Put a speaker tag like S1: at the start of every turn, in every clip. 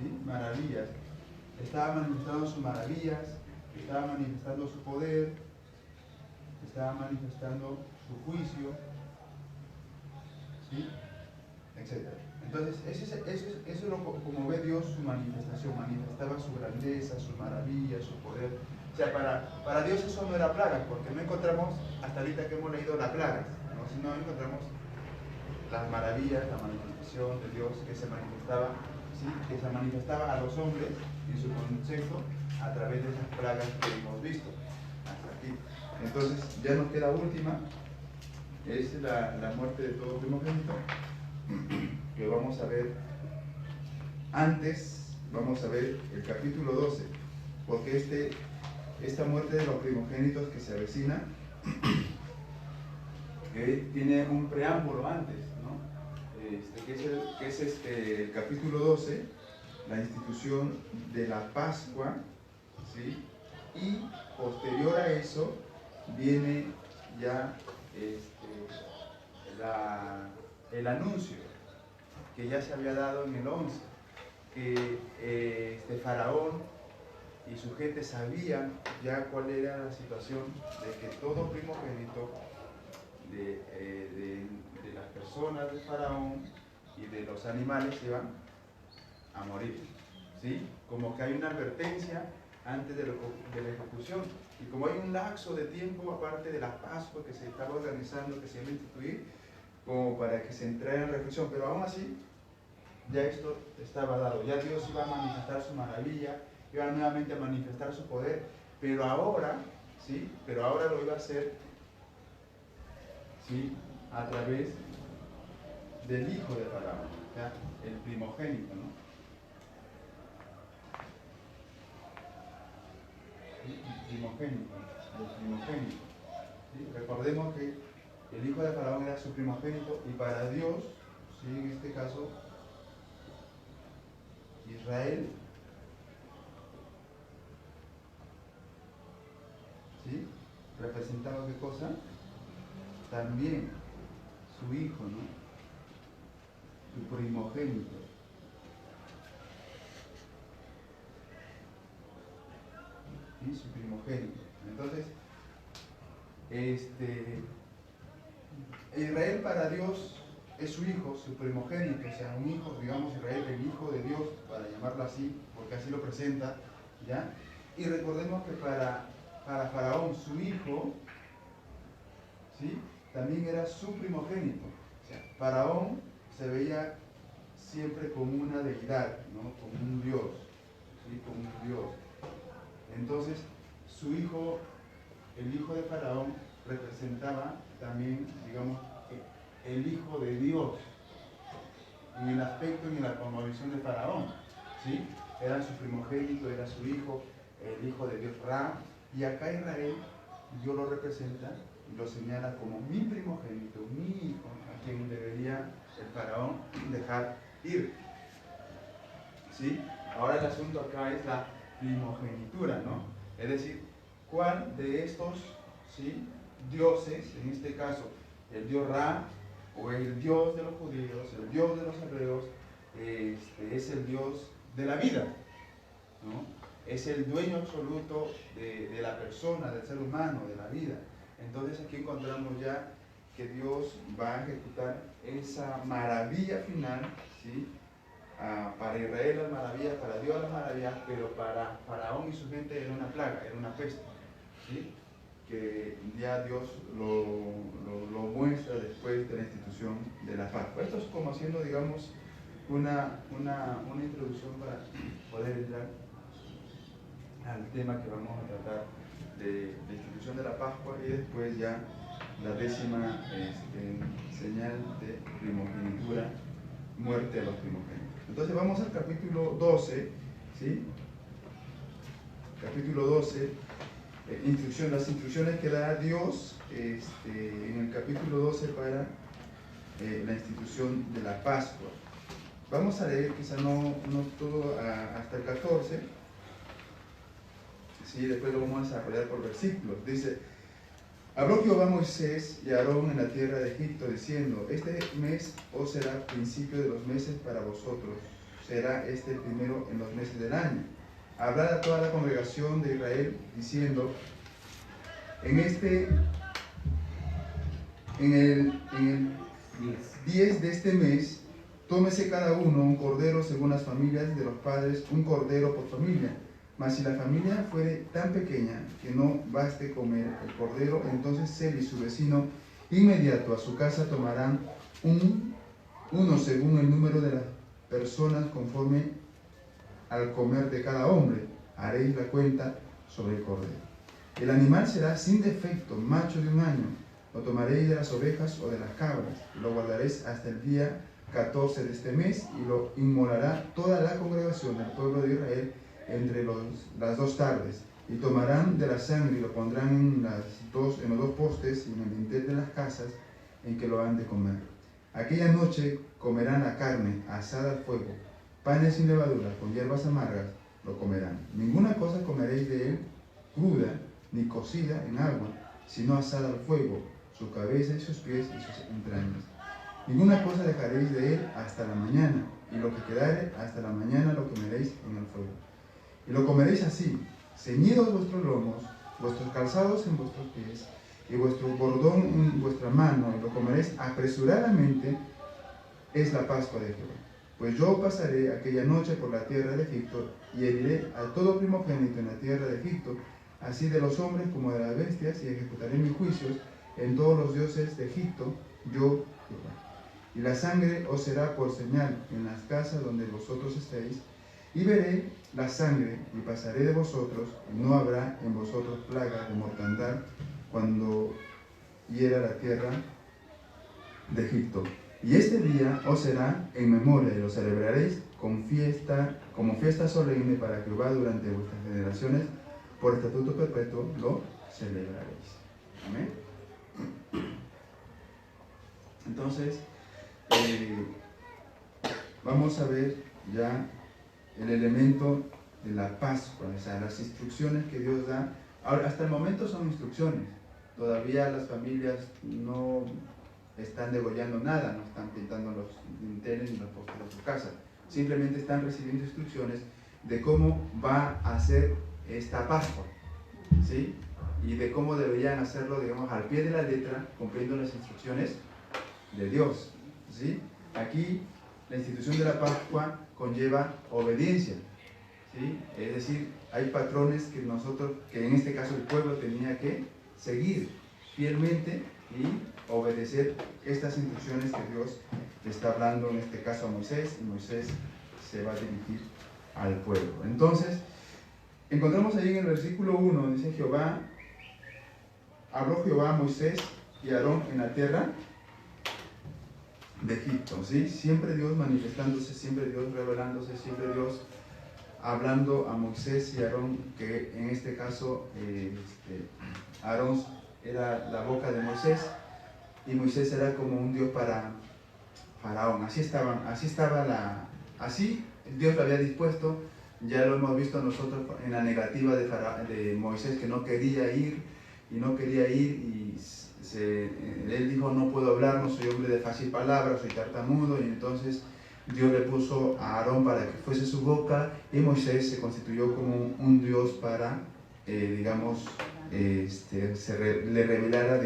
S1: ¿sí? Maravillas. Estaba manifestando sus maravillas, estaba manifestando su poder, estaba manifestando su juicio, ¿sí? Etc. Entonces, eso es como ve Dios su manifestación, manifestaba su grandeza, su maravilla, su poder. O sea, para Dios eso no era plagas, porque no encontramos, hasta ahorita que hemos leído las plagas, ¿no? Sino encontramos las maravillas, la manifestación de Dios que se manifestaba, ¿sí? Que se manifestaba a los hombres en su concepto a través de esas plagas que hemos visto hasta aquí. Entonces, ya nos queda última, es la muerte de todo primogénito, que vamos a ver antes, vamos a ver el capítulo 12, porque esta muerte de los primogénitos que se avecina tiene un preámbulo antes, ¿no? Que es el capítulo 12, la institución de la Pascua, ¿sí? Y posterior a eso viene ya el anuncio que ya se había dado en el 11, que Faraón y su gente sabían ya cuál era la situación de que todo primogénito de las personas de Faraón y de los animales iban a morir, ¿sí? Como que hay una advertencia antes de la ejecución, y como hay un lapso de tiempo aparte de la Pascua que se estaba organizando, que se iba a instituir, como para que se entrara en reflexión, pero aún así ya esto estaba dado, ya Dios iba a manifestar su maravilla, iba nuevamente a manifestar su poder, pero ahora, ¿sí? Pero ahora lo iba a hacer, ¿sí? A través del hijo de Faraón, ¿ya? El primogénito, ¿no? ¿Sí? El primogénito, ¿sí? Recordemos que el hijo de Faraón era su primogénito, y para Dios, ¿sí? En este caso, Israel, ¿sí? Representaba qué cosa? También su hijo, ¿no? Su primogénito. ¿Sí? Su primogénito. Entonces, Israel para Dios es su hijo, su primogénito, o sea, un hijo, digamos, Israel, el hijo de Dios, para llamarlo así, porque así lo presenta, ¿ya? Y recordemos que para Faraón, su hijo, ¿sí? También era su primogénito. O sea, Faraón se veía siempre como una deidad, ¿no? Como un dios, ¿sí? Como un dios. Entonces, su hijo, el hijo de Faraón, representaba también, digamos, el hijo de Dios, en el aspecto y en la cosmovisión de Faraón, ¿sí? Era su primogénito, era su hijo, el hijo de Dios Ra, y acá Israel, Dios lo representa y lo señala como mi primogénito, mi hijo, a quien debería el Faraón dejar ir, ¿sí? Ahora el asunto acá es la primogenitura, ¿no? Es decir, ¿cuál de estos, ¿sí? dioses, en este caso el dios Ra, o el dios de los judíos, el dios de los hebreos, es el dios de la vida, ¿no? Es el dueño absoluto de la persona, del ser humano, de la vida? Entonces aquí encontramos ya que Dios va a ejecutar esa maravilla final, ¿sí? Para Israel las maravillas, para Dios las maravillas, pero para Faraón y su gente era una plaga, era una peste, ¿sí? Que ya Dios lo muestra después de la institución de la Pascua. Esto es como haciendo, digamos, una introducción para poder entrar al tema que vamos a tratar de la institución de la Pascua, y después ya la 10ª señal de primogenitura, muerte de los primogénitos. Entonces vamos al capítulo 12, ¿sí? Capítulo 12, las instrucciones que da Dios en el capítulo 12 para la institución de la Pascua. Vamos a leer quizá no todo hasta el 14, ¿sí? Después lo vamos a desarrollar por versículos. Dice: habló Jehová a Moisés y a Aarón en la tierra de Egipto, diciendo: este mes os será principio de los meses para vosotros. será este el primero en los meses del año. Hablar a toda la congregación de Israel diciendo, en el 10 de este mes, tómese cada uno un cordero según las familias de los padres, un cordero por familia. Mas si la familia fuere tan pequeña que no baste comer el cordero, entonces él y su vecino inmediato a su casa tomarán uno según el número de las personas conforme al comer de cada hombre. Haréis la cuenta sobre el cordero. El animal será sin defecto, macho de un año. Lo tomaréis de las ovejas o de las cabras, y lo guardaréis hasta el día 14 de este mes, y lo inmolará toda la congregación del pueblo de Israel entre las 2 tardes. Y tomarán de la sangre y lo pondrán en los dos postes y en el dintel de las casas en que lo han de comer. Aquella noche comerán la carne asada al fuego, panes sin levadura, con hierbas amargas lo comerán. Ninguna cosa comeréis de él cruda, ni cocida en agua, sino asada al fuego, su cabeza y sus pies y sus entrañas. Ninguna cosa dejaréis de él hasta la mañana, y lo que quedare hasta la mañana lo comeréis en el fuego. Y lo comeréis así, ceñidos vuestros lomos, vuestros calzados en vuestros pies, y vuestro bordón en vuestra mano, y lo comeréis apresuradamente. Es la Pascua de Jehová. Pues yo pasaré aquella noche por la tierra de Egipto, y heriré a todo primogénito en la tierra de Egipto, así de los hombres como de las bestias, y ejecutaré mis juicios en todos los dioses de Egipto, yo Jehová. Y la sangre os será por señal en las casas donde vosotros estéis, y veré la sangre, y pasaré de vosotros, y no habrá en vosotros plaga de mortandad cuando hiera la tierra de Egipto. Y este día os será en memoria, y lo celebraréis como fiesta solemne para Jehová durante vuestras generaciones, por estatuto perpetuo lo celebraréis. Amén. Entonces, vamos a ver ya el elemento de la Pascua, o sea, las instrucciones que Dios da. Ahora, hasta el momento son instrucciones. Todavía las familias no están degollando nada, no están pintando los dinteles ni los postes de su casa. Simplemente están recibiendo instrucciones de cómo va a ser esta Pascua, ¿sí? Y de cómo deberían hacerlo, digamos, al pie de la letra, cumpliendo las instrucciones de Dios, ¿sí? Aquí la institución de la Pascua conlleva obediencia, ¿sí? Es decir, hay patrones que en este caso el pueblo tenía que seguir fielmente y obedecer estas instrucciones que Dios le está hablando, en este caso a Moisés, y Moisés se va a dirigir al pueblo. Entonces, encontramos ahí en el versículo 1, dice habló Jehová a Moisés y a Aarón en la tierra de Egipto, ¿sí? Siempre Dios manifestándose, siempre Dios revelándose, siempre Dios hablando a Moisés y a Aarón, que en este caso Aarón era la boca de Moisés y Moisés era como un Dios para Faraón. Así Dios lo había dispuesto. Ya lo hemos visto nosotros en la negativa de Moisés, que no quería ir y él dijo: no puedo hablar, no soy hombre de fácil palabra, soy tartamudo. Y entonces Dios le puso a Aarón para que fuese su boca, y Moisés se constituyó como un Dios para, le revelara,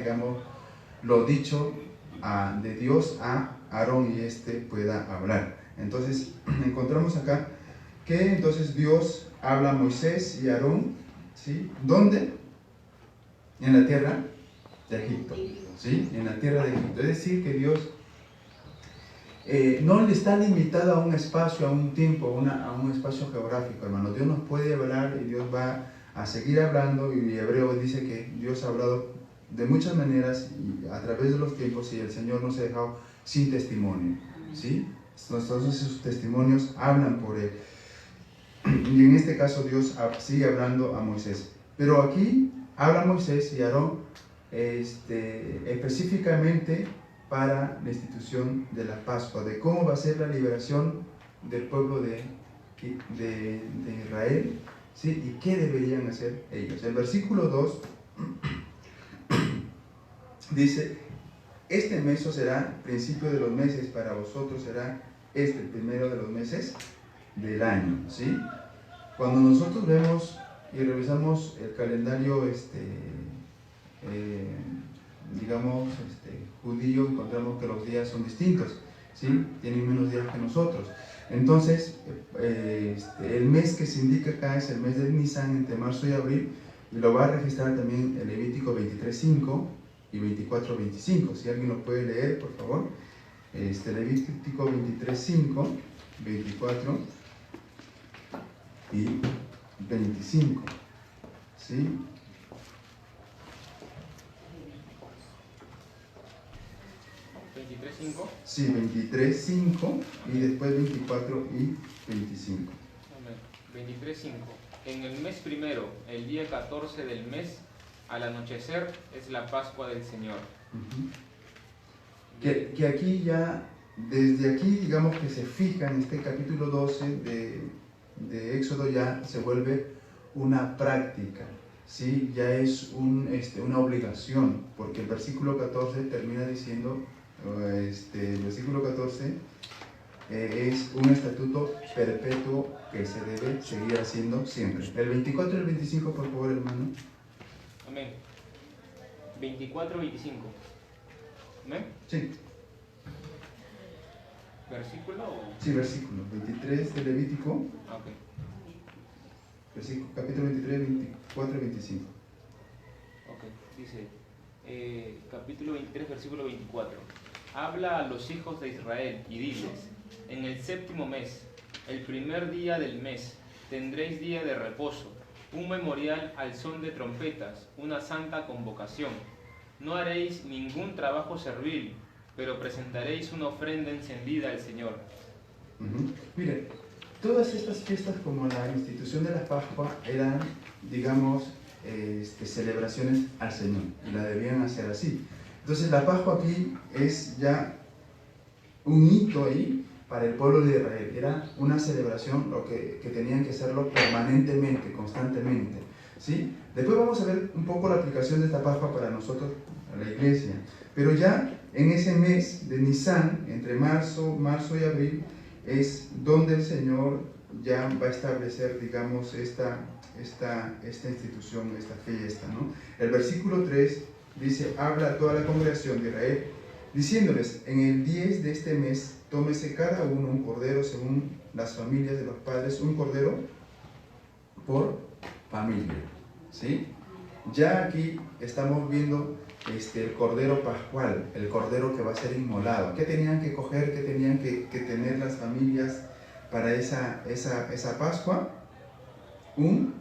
S1: lo dicho de Dios a Aarón, y pueda hablar. Entonces encontramos acá que entonces Dios habla a Moisés y a Aarón, ¿sí? ¿Dónde? En la tierra de Egipto, ¿sí? En la tierra de Egipto. Es decir, que Dios no le está limitado a un espacio, a un tiempo, a un espacio geográfico, hermano. Dios nos puede hablar y Dios va a seguir hablando, y Hebreo dice que Dios ha hablado de muchas maneras y a través de los tiempos, y el Señor no se ha dejado sin testimonio, ¿sí? Entonces sus testimonios hablan por Él. Y en este caso Dios sigue hablando a Moisés. Pero aquí habla Moisés y Aarón específicamente para la institución de la Pascua, de cómo va a ser la liberación del pueblo de Israel, ¿sí? Y qué deberían hacer ellos. El versículo 2 dice: este mes será principio de los meses, para vosotros será el primero de los meses del año, ¿sí? Cuando nosotros vemos y revisamos el calendario digamos judío, encontramos que los días son distintos, ¿sí? Tienen menos días que nosotros. Entonces el mes que se indica acá es el mes de Nisan, entre marzo y abril, y lo va a registrar también el Levítico 23:5 y 24:25. Si alguien lo puede leer, por favor. Levítico 23:5, 24 y 25, ¿sí?
S2: ¿23:5?
S1: Sí, 23:5 y después 24 y 25.
S2: 23:5. En el mes primero, el día 14 del mes, al anochecer, es la Pascua del Señor.
S1: Que aquí ya, desde aquí, digamos que se fija en este capítulo 12 de Éxodo, ya se vuelve una práctica, ¿sí? Ya es una obligación, porque el versículo 14 termina diciendo, el versículo 14 es un estatuto perpetuo que se debe seguir haciendo siempre. El 24 y el 25, por favor, hermano.
S2: Amén. 24-25. ¿Amén?
S1: Sí.
S2: ¿Versículo o...?
S1: Sí, versículo 23 de Levítico.
S2: Ok.
S1: Capítulo 23, 24 y 25.
S2: Ok, dice, capítulo 23, versículo 24. Habla a los hijos de Israel y diles, en el séptimo mes, el primer día del mes, tendréis día de reposo, un memorial al son de trompetas, una santa convocación. No haréis ningún trabajo servil, pero presentaréis una ofrenda encendida al Señor.
S1: Mire, todas estas fiestas, como la institución de la Pascua, eran, digamos, celebraciones al Señor, y la debían hacer así. Entonces la Pascua aquí es ya un hito ahí para el pueblo de Israel. Era una celebración lo que tenían que hacerlo permanentemente, constantemente, ¿sí? Después vamos a ver un poco la aplicación de esta Pascua para nosotros, a la iglesia. Pero ya en ese mes de Nisan, entre marzo y abril, es donde el Señor ya va a establecer, digamos, esta institución, esta fiesta, ¿no? El versículo 3 dice, habla a toda la congregación de Israel, diciéndoles, en el 10 de este mes, tómese cada uno un cordero según las familias de los padres, un cordero por familia, ¿sí? Ya aquí estamos viendo el cordero pascual, el cordero que va a ser inmolado. ¿Qué tenían que coger, qué tenían que tener las familias para esa Pascua? Un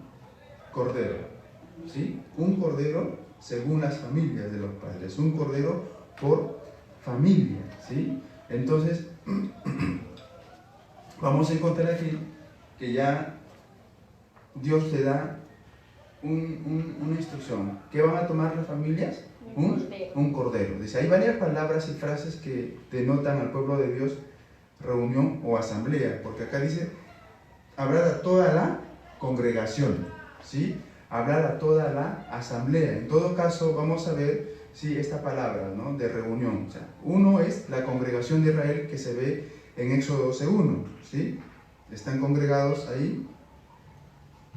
S1: cordero, ¿sí? Un cordero según las familias de los padres, un cordero por familia, ¿sí? Entonces, vamos a encontrar aquí que ya Dios te da una instrucción. ¿Qué van a tomar las familias? Un cordero. Dice, hay varias palabras y frases que denotan al pueblo de Dios reunión o asamblea, porque acá dice, hablar a toda la congregación, ¿sí? Hablar a toda la asamblea. En todo caso, vamos a ver, ¿sí?, esta palabra, ¿no?, de reunión. O sea, uno es la congregación de Israel que se ve en Éxodo 12:1, ¿sí? Están congregados ahí.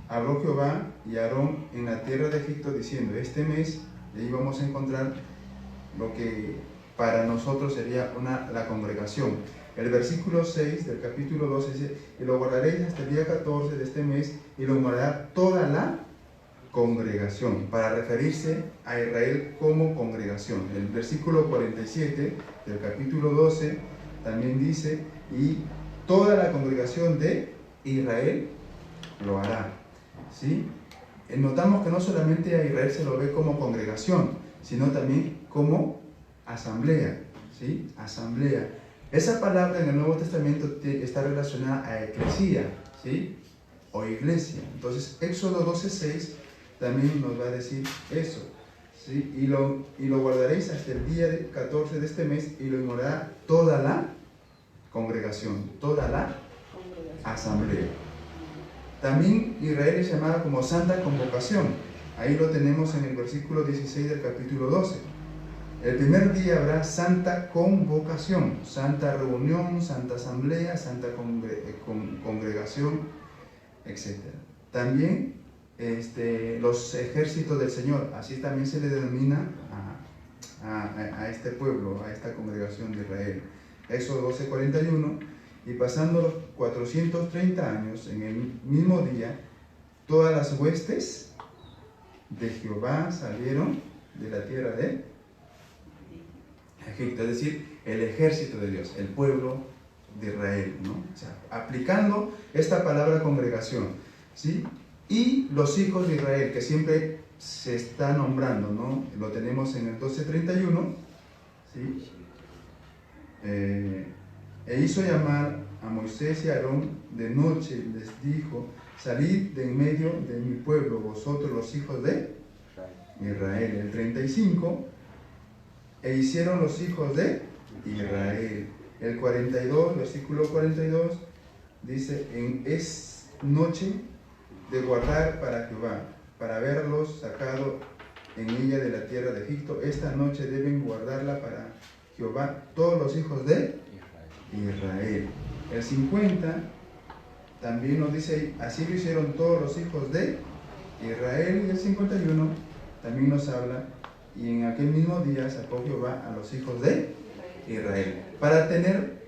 S1: Habló Jehová y Aarón en la tierra de Egipto diciendo, este mes, y ahí vamos a encontrar lo que para nosotros sería la congregación. El versículo 6 del capítulo 12 dice, y lo guardaréis hasta el día 14 de este mes, y lo guardará toda la congregación, para referirse a Israel como congregación. El versículo 47 del capítulo 12 también dice, y toda la congregación de Israel lo hará, ¿sí? Notamos que no solamente a Israel se lo ve como congregación, sino también como asamblea, ¿sí? Asamblea. Esa palabra en el Nuevo Testamento está relacionada a eclesía, ¿sí?, o iglesia. Entonces, Éxodo 12:6 también nos va a decir eso, ¿sí? Y lo guardaréis hasta el día 14 de este mes, y lo inmolará toda la congregación, toda la asamblea. También Israel es llamada como santa convocación. Ahí lo tenemos en el versículo 16 del capítulo 12. El primer día habrá santa convocación, santa reunión, santa asamblea, santa congregación, etc. También los ejércitos del Señor, así también se le denomina a este pueblo, a esta congregación de Israel. Éxodo 12:41, y pasando los 430 años, en el mismo día, todas las huestes de Jehová salieron de la tierra de Egipto, es decir, el ejército de Dios, el pueblo de Israel, ¿no? O sea, aplicando esta palabra congregación, ¿sí? Y los hijos de Israel, que siempre se está nombrando, ¿no? Lo tenemos en el 12:31, ¿sí? E hizo llamar a Moisés y a Aarón de noche, y les dijo: salid de en medio de mi pueblo, vosotros los hijos de Israel. El 35, e hicieron los hijos de Israel. El 42, versículo 42, dice: es noche de guardar para Jehová, para haberlos sacado en ella de la tierra de Egipto. Esta noche deben guardarla para Jehová todos los hijos de Israel. El 50 también nos dice: así lo hicieron todos los hijos de Israel. Y el 51 también nos habla: y en aquel mismo día sacó Jehová a los hijos de Israel. Para tener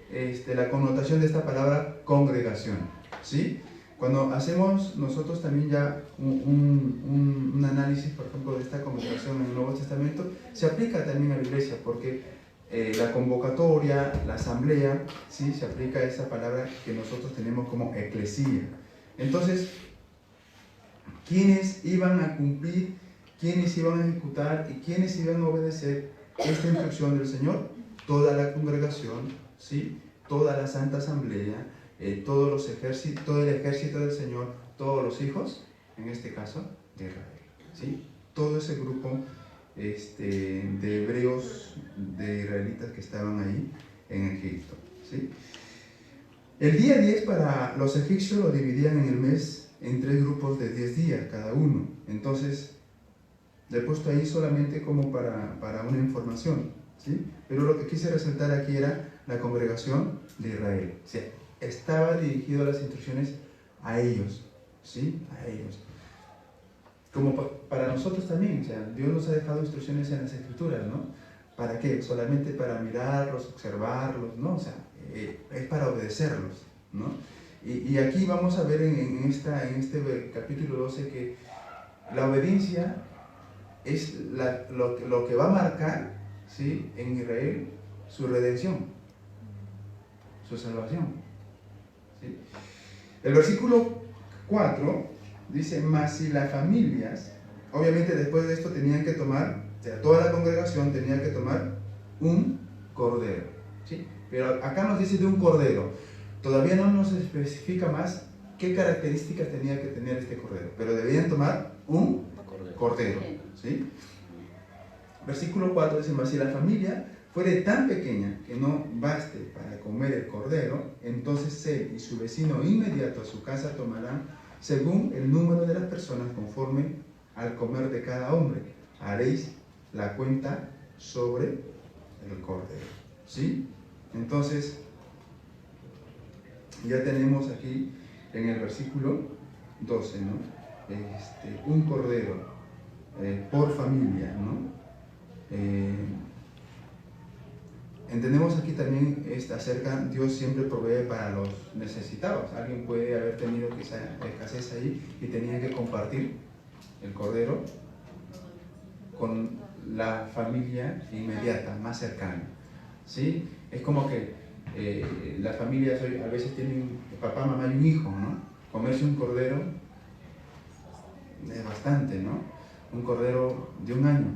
S1: la connotación de esta palabra congregación, ¿sí? Cuando hacemos nosotros también ya un análisis, por ejemplo, de esta congregación en el Nuevo Testamento, se aplica también a la iglesia, porque la convocatoria, la asamblea, ¿sí? Se aplica a esa palabra que nosotros tenemos como eclesía. Entonces, ¿quiénes iban a cumplir, quiénes iban a ejecutar y quiénes iban a obedecer esta instrucción del Señor? Toda la congregación, ¿sí? Toda la santa asamblea, todo el ejército del Señor, todos los hijos, en este caso, de Israel, ¿sí? Todo ese grupo de hebreos, de israelitas que estaban ahí en Egipto, ¿sí? El día 10 para los egipcios lo dividían en el mes en 3 grupos de 10 días cada uno. Entonces, le he puesto ahí solamente como para una información, ¿sí? Pero lo que quise resaltar aquí era la congregación de Israel. O sea, estaba dirigido las instrucciones a ellos, ¿sí? A ellos. Como para nosotros también, o sea, Dios nos ha dejado instrucciones en las Escrituras, ¿no? ¿Para qué? Solamente para mirarlos, observarlos, ¿no? O sea, es para obedecerlos, ¿no? Y aquí vamos a ver en este capítulo 12 que la obediencia es lo que va a marcar, ¿sí? En Israel su redención, su salvación, ¿sí? El versículo 4 dice: mas si las familias, obviamente después de esto tenían que tomar, o sea, toda la congregación tenía que tomar un cordero, ¿sí? Pero acá nos dice de un cordero, todavía no nos especifica más qué características tenía que tener este cordero, pero debían tomar un cordero, ¿sí? Versículo 4 dice: mas si la familia fuere tan pequeña que no baste para comer el cordero, entonces él y su vecino inmediato a su casa tomarán según el número de las personas, conforme al comer de cada hombre. Haréis la cuenta sobre el cordero, ¿sí? Entonces, ya tenemos aquí en el versículo 12, ¿no? Un cordero por familia, ¿no? Entendemos aquí también acerca, Dios siempre provee para los necesitados. Alguien puede haber tenido quizá escasez ahí y tenía que compartir el cordero con la familia inmediata, más cercana, ¿sí? Es como que las familias hoy a veces tienen papá, mamá y un hijo, ¿no? Comerse un cordero es bastante, ¿no? Un cordero de 1 año,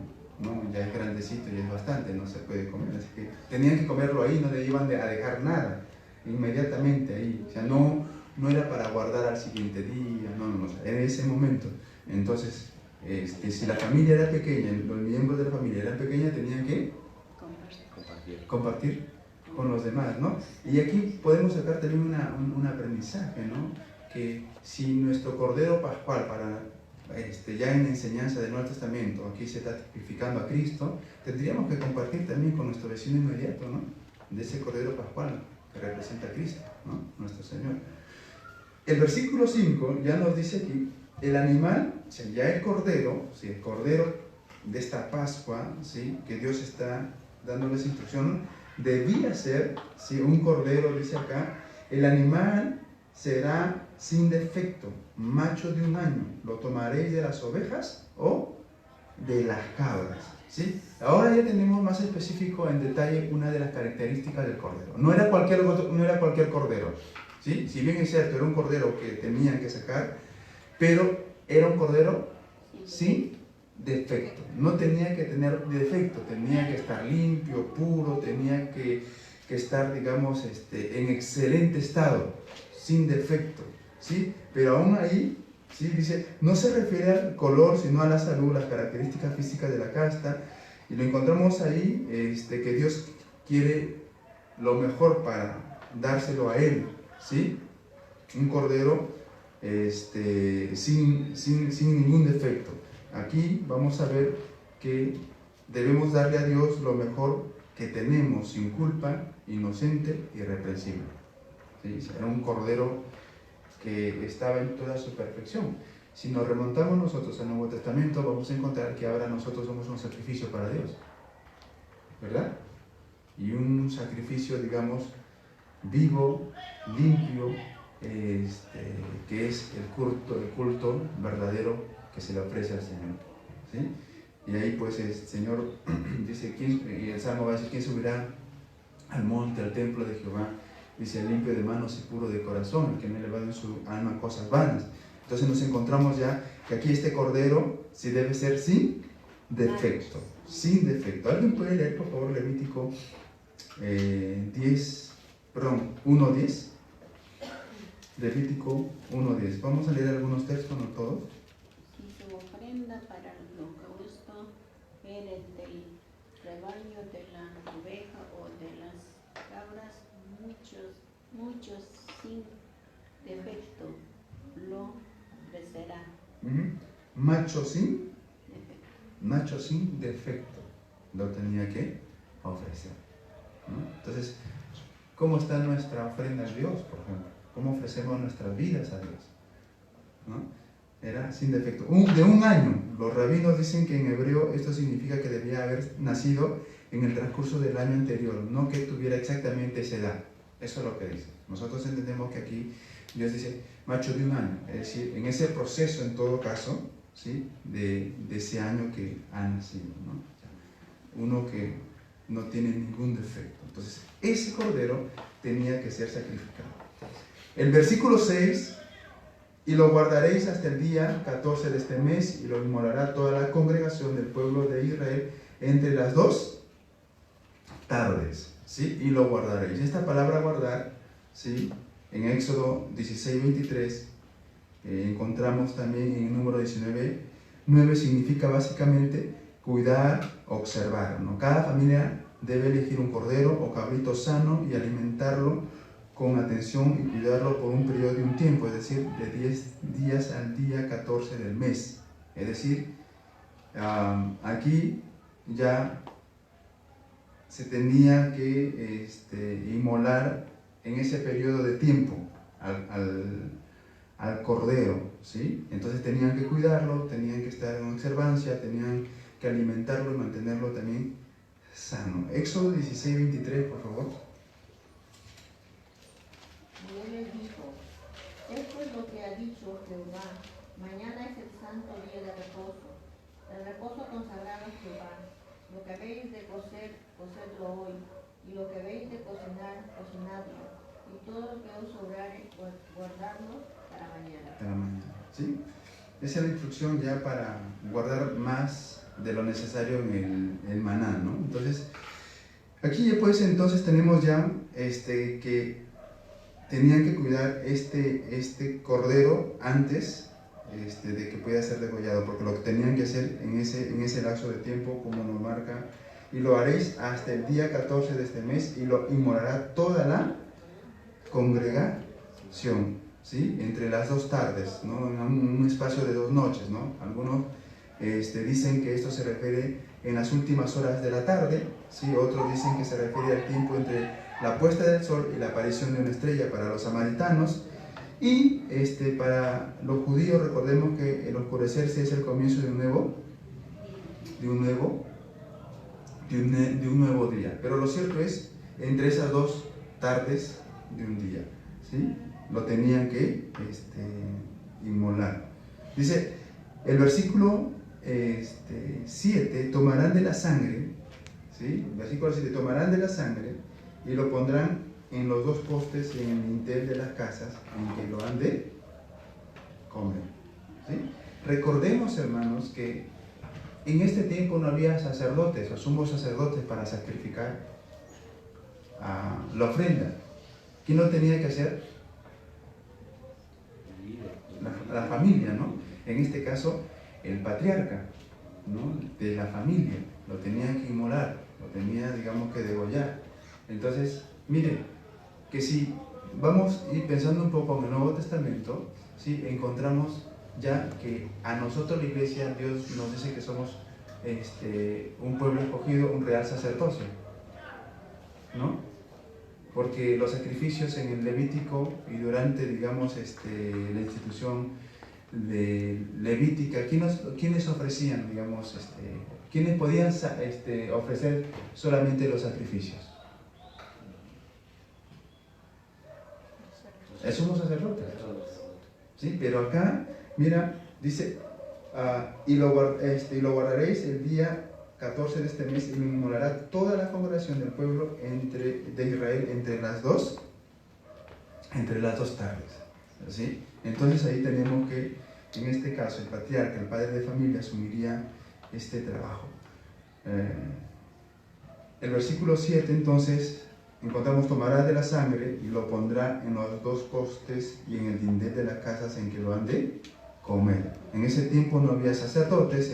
S1: ¿no? Ya es grandecito y es bastante, no se puede comer, así que tenían que comerlo ahí, no le iban a dejar nada, inmediatamente ahí, o sea, no era para guardar al siguiente día, no, en ese momento. Entonces, si la familia era pequeña, los miembros de la familia eran pequeños, tenían que compartir con los demás, ¿no? Y aquí podemos sacar también un aprendizaje, ¿no? Que si nuestro cordero pascual para ya en la enseñanza del Nuevo Testamento, aquí se está tipificando a Cristo, tendríamos que compartir también con nuestro vecino inmediato, ¿no? De ese Cordero Pascual que representa a Cristo, ¿no? Nuestro Señor. El versículo 5 ya nos dice aquí, el animal, o sea, ya el Cordero, ¿sí? El Cordero de esta Pascua, ¿sí? Que Dios está dándoles instrucción, debía ser, ¿sí? Un Cordero, dice acá, el animal será sin defecto, macho de 1 año, lo tomaréis de las ovejas o de las cabras, ¿sí? Ahora ya tenemos más específico en detalle una de las características del cordero. No era cualquier cordero, ¿sí? Si bien es cierto, era un cordero que tenían que sacar, pero era un cordero sin defecto. No tenía que tener defecto, tenía que estar limpio, puro, tenía que estar, digamos, en excelente estado, sin defecto, ¿sí? Pero aún ahí, ¿sí? Dice, no se refiere al color, sino a la salud, las características físicas de la casta, y lo encontramos ahí, que Dios quiere lo mejor para dárselo a él, ¿sí? Un cordero sin ningún defecto. Aquí vamos a ver que debemos darle a Dios lo mejor que tenemos, sin culpa, inocente y irreprensible. ¿Sí? Era un cordero que estaba en toda su perfección. Si nos remontamos nosotros al Nuevo Testamento, vamos a encontrar que ahora nosotros somos un sacrificio para Dios, ¿verdad? Y un sacrificio, digamos, vivo, limpio, que es el culto verdadero que se le ofrece al Señor, ¿sí? Y ahí pues el Señor dice, y el Salmo va a decir, ¿quién subirá al monte, al templo de Jehová? Dice, limpio de manos y puro de corazón, el que no ha elevado en su alma cosas vanas. Entonces nos encontramos ya que aquí este cordero sí debe ser sin defecto, sin defecto. ¿Alguien puede leer por favor Levítico 1:10? Levítico 1:10. Vamos a leer algunos textos, no todos.
S3: Si su ofrenda para el holocausto eres del rebaño de la oveja o de las cabras, muchos sin defecto lo ofrecerá.
S1: Macho sin defecto lo tenía que ofrecer, ¿no? Entonces, ¿cómo está nuestra ofrenda a Dios, por ejemplo? ¿Cómo ofrecemos nuestras vidas a Dios? ¿No? Era sin defecto. De 1 año. Los rabinos dicen que en hebreo esto significa que debía haber nacido en el transcurso del año anterior, no que tuviera exactamente esa edad. Eso es lo que dice. Nosotros entendemos que aquí Dios dice macho de 1 año, es decir, en ese proceso en todo caso, ¿sí? de ese año que ha nacido, ¿no? Uno que no tiene ningún defecto. Entonces, ese cordero tenía que ser sacrificado. El versículo 6, y lo guardaréis hasta el día 14 de este mes, y lo inmolará toda la congregación del pueblo de Israel entre las 2 tardes, ¿sí? Y lo guardaréis. Esta palabra guardar, ¿sí? En Éxodo 16:23 encontramos también en el número 19:9, significa básicamente cuidar, observar, ¿no? Cada familia debe elegir un cordero o cabrito sano y alimentarlo con atención y cuidarlo por un periodo de un tiempo, es decir, de 10 días al día 14 del mes. Es decir, aquí ya se tenía que inmolar en ese periodo de tiempo al cordero, ¿sí? Entonces tenían que cuidarlo, tenían que estar en observancia, tenían que alimentarlo y mantenerlo también sano. Éxodo 16:23, por favor.
S3: Y él les dijo, esto es lo que ha dicho Jehová, mañana es el santo día de reposo, el reposo consagrado a Jehová. Lo que habéis de cocer, cocedlo hoy, y lo que habéis de cocinar, cocinadlo, y todo lo que os sobrare, guardadlo para mañana.
S1: Para mañana, ¿sí? Esa es la instrucción ya para guardar más de lo necesario en el maná, ¿no? Entonces, aquí pues entonces tenemos ya que tenían que cuidar este cordero antes de que pueda ser degollado, porque lo que tenían que hacer en ese lapso de tiempo, como nos marca, y lo haréis hasta el día 14 de este mes, y lo inmolará toda la congregación, ¿sí? Entre las 2 tardes, ¿no? En un espacio de 2 noches, ¿no? Algunos dicen que esto se refiere en las últimas horas de la tarde, ¿sí? Otros dicen que se refiere al tiempo entre la puesta del sol y la aparición de una estrella para los samaritanos. Y para los judíos, recordemos que el oscurecerse es el comienzo de un nuevo día. Pero lo cierto es, entre esas 2 tardes de un día, ¿sí? Lo tenían que inmolar. Dice el versículo 7, tomarán de la sangre, ¿sí? El versículo 7, tomarán de la sangre y lo pondrán en los 2 postes y en el dintel de las casas en que lo han de comer, ¿sí? Recordemos, hermanos, que en este tiempo no había sacerdotes o sumos sacerdotes para sacrificar la ofrenda. ¿Quién lo tenía que hacer? La familia, ¿no? En este caso, el patriarca, ¿no? De la familia, lo tenía que inmolar, lo tenía, digamos, que degollar. Entonces, mire, que si vamos a ir pensando un poco en el Nuevo Testamento, ¿sí? Encontramos ya que a nosotros la iglesia, Dios nos dice que somos un pueblo escogido, un real sacerdocio, ¿no? Porque los sacrificios en el Levítico y durante, digamos, la institución levítica, ¿quiénes ofrecían, digamos, quiénes podían ofrecer solamente los sacrificios? El sumo sacerdote. ¿Sí? Pero acá, mira, dice, y lo guardaréis el día 14 de este mes y lo inmolará toda la congregación del pueblo de Israel entre las dos tardes, ¿sí? Entonces ahí tenemos que, en este caso, el patriarca, el padre de familia, asumiría este trabajo. El versículo 7, entonces, encontramos, tomará de la sangre y lo pondrá en los 2 postes y en el dintel de las casas en que lo han de comer. En ese tiempo no había sacerdotes,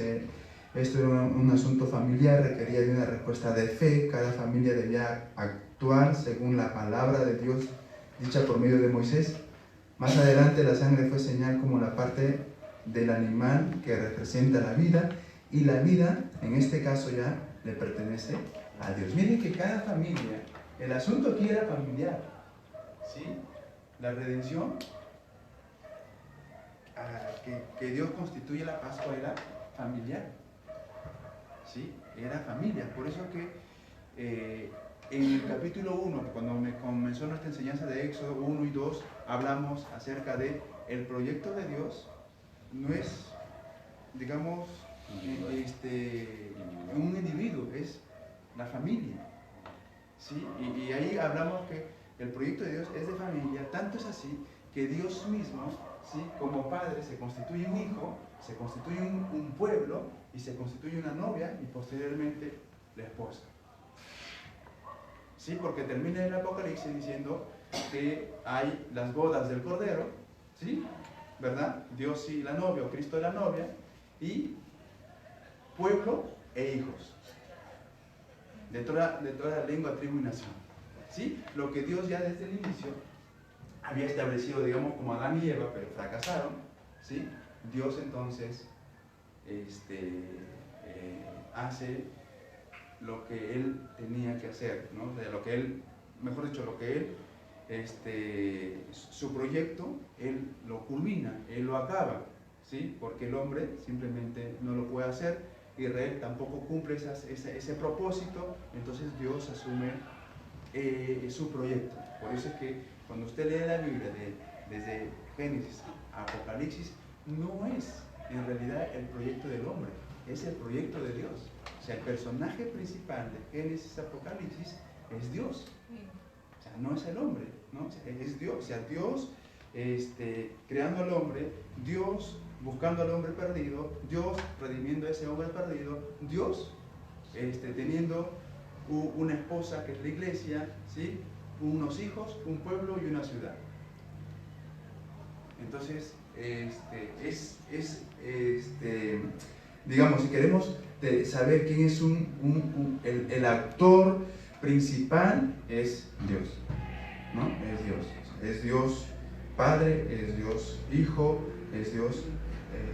S1: esto era un asunto familiar, requería de una respuesta de fe. Cada familia debía actuar según la palabra de Dios dicha por medio de Moisés. Más adelante la sangre fue señal como la parte del animal que representa la vida, y la vida en este caso ya le pertenece a Dios. Miren que cada familia, el asunto aquí era familiar, ¿sí? La redención que Dios constituye la Pascua era familiar, ¿sí? Era familia. Por eso que en el capítulo 1, cuando me comenzó nuestra enseñanza de Éxodo 1 y 2, hablamos acerca de el proyecto de Dios. No es, digamos, un individuo, es la familia, ¿sí? Y ahí hablamos que el proyecto de Dios es de familia. Tanto es así que Dios mismo, ¿sí? Como padre, se constituye un hijo, se constituye un pueblo, y se constituye una novia y posteriormente la esposa, ¿sí? Porque termina el Apocalipsis diciendo que hay las bodas del Cordero, ¿sí? ¿Verdad? Dios y la novia, o Cristo y la novia, y pueblo e hijos, de toda lengua, tribu y nación, ¿sí? Lo que Dios ya desde el inicio había establecido, digamos, como Adán y Eva, pero fracasaron, ¿sí? Dios entonces hace lo que Él tenía que hacer, ¿no? De lo que Él, mejor dicho, lo que Él, su proyecto, Él lo culmina, Él lo acaba, ¿sí? Porque el hombre simplemente no lo puede hacer. Israel tampoco cumple ese propósito. Entonces Dios asume su proyecto. Por eso es que cuando usted lee la Biblia desde Génesis a Apocalipsis, no es en realidad el proyecto del hombre, es el proyecto de Dios. O sea, el personaje principal de Génesis a Apocalipsis es Dios. O sea, no es el hombre, ¿no? Es Dios. O sea, Dios creando al hombre, Dios buscando al hombre perdido, Dios redimiendo a ese hombre perdido, Dios teniendo una esposa que es la iglesia, ¿sí? Unos hijos, un pueblo y una ciudad. Entonces, digamos, si queremos saber quién es el actor principal, es Dios, ¿no? Es Dios. Es Dios Padre, es Dios Hijo, es Dios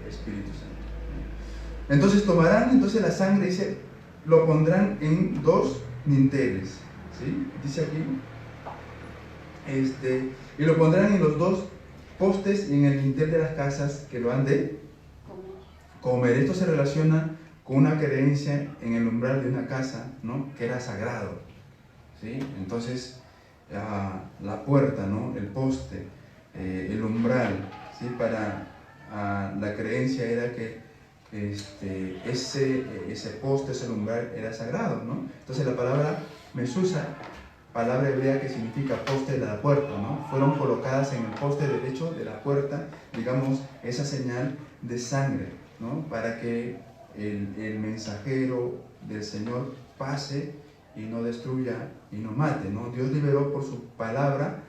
S1: Espíritu Santo. Entonces tomarán la sangre, dice, lo pondrán en 2 dinteles, ¿sí? Dice aquí, y lo pondrán en los 2 postes y en el dintel de las casas que lo han de comer. Esto se relaciona con una creencia en el umbral de una casa, ¿no? Que era sagrado, ¿sí? Entonces, la puerta, ¿no? El poste, el umbral, ¿sí? Para la creencia era que ese poste, ese umbral era sagrado, ¿no? Entonces la palabra mesusa, palabra hebrea que significa poste de la puerta, ¿no? Fueron colocadas en el poste derecho de la puerta, digamos, esa señal de sangre, ¿no? Para que el mensajero del Señor pase y no destruya y no mate, ¿no? Dios liberó por su palabra,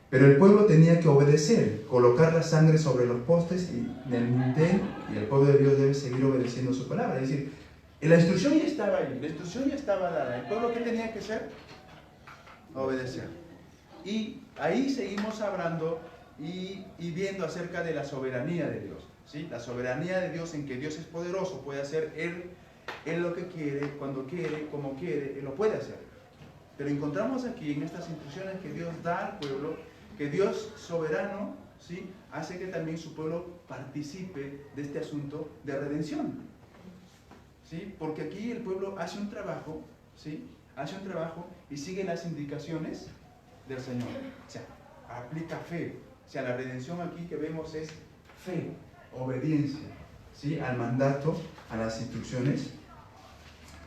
S1: pero el pueblo tenía que obedecer, colocar la sangre sobre los postes y en el dintel, y el pueblo de Dios debe seguir obedeciendo su palabra. Es decir, la instrucción ya estaba ahí, la instrucción ya estaba dada. ¿El pueblo qué tenía que hacer? Obedecer. Y ahí seguimos hablando y viendo acerca de la soberanía de Dios, ¿sí? La soberanía de Dios, en que Dios es poderoso, puede hacer Él lo que quiere, cuando quiere, como quiere, Él lo puede hacer. Pero encontramos aquí en estas instrucciones que Dios da al pueblo, que Dios soberano, ¿sí? Hace que también su pueblo participe de este asunto de redención, ¿sí? Porque aquí el pueblo hace un trabajo, ¿sí? Hace un trabajo y sigue las indicaciones del Señor. O sea, aplica fe. O sea, la redención aquí que vemos es fe, obediencia, ¿sí? Al mandato, a las instrucciones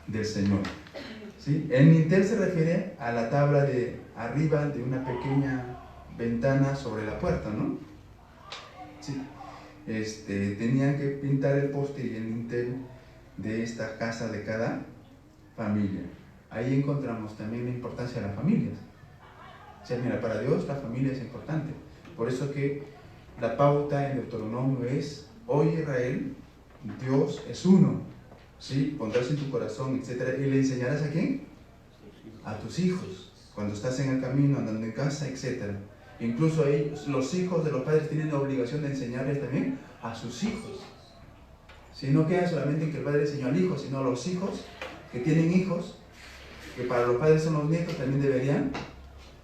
S1: del Señor, ¿sí? El dintel se refiere a la tabla de arriba de una pequeña ventana sobre la puerta, ¿no? Sí. Tenían que pintar el poste y el dintel de esta casa de cada familia. Ahí encontramos también la importancia de las familias. O sea, mira, para Dios la familia es importante. Por eso que la pauta en Deuteronomio es: oye Israel, Dios es uno, ¿sí? Pondrás en tu corazón, etc. ¿Y le enseñarás a quién? A tus hijos, cuando estás en el camino, andando en casa, etc. Incluso ahí los hijos de los padres tienen la obligación de enseñarles también a sus hijos. Si no queda solamente en que el padre enseñó al hijo, sino a los hijos que tienen hijos, que para los padres son los nietos, también deberían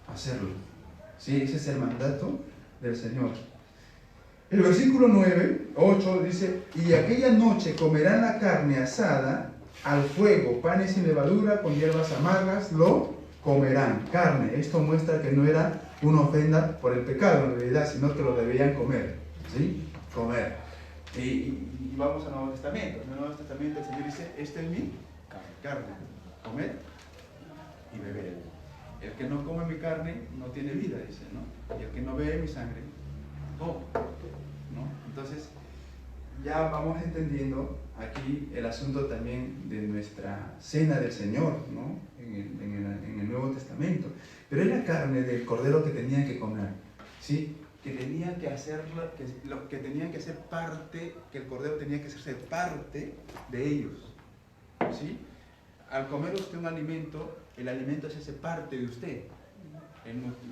S1: hacerlo. ¿Sí? Ese es el mandato del Señor. El versículo 8 dice: y aquella noche comerán la carne asada al fuego, panes sin levadura, con hierbas amargas, lo comerán. Carne, esto muestra que no era una ofrenda por el pecado en realidad, sino que lo deberían comer, ¿sí? Comer. Y vamos al Nuevo Testamento. En el Nuevo Testamento el Señor dice: esta es mi carne, comer y beber. El que no come mi carne no tiene vida, dice, ¿no? Y el que no bebe mi sangre, toma, ¿no? Entonces, ya vamos entendiendo aquí el asunto también de nuestra cena del Señor, ¿no? En el Nuevo Testamento. Pero es la carne del cordero que tenían que comer, ¿sí? Que tenían que hacerla, que tenían que ser parte, que el cordero tenía que ser parte de ellos, ¿sí? Al comer usted un alimento, el alimento se hace parte de usted.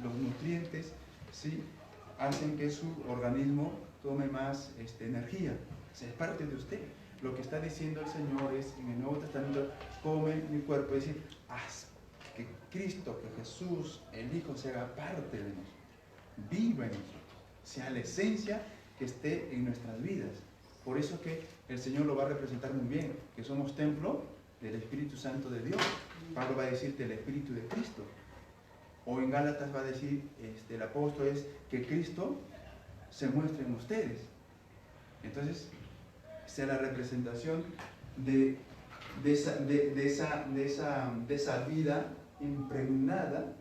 S1: Los nutrientes, ¿sí? Hacen que su organismo tome más energía. O sea, es parte de usted. Lo que está diciendo el Señor es, en el Nuevo Testamento: come mi cuerpo. Es decir, haz que Cristo, que Jesús, el Hijo, se haga parte de nosotros, viva en nosotros, sea la esencia que esté en nuestras vidas. Por eso que el Señor lo va a representar muy bien, que somos templo del Espíritu Santo de Dios. Pablo va a decir del Espíritu de Cristo. O en Gálatas va a decir, el apóstol, es que Cristo se muestre en ustedes. Entonces, sea la representación de esa vida impregnada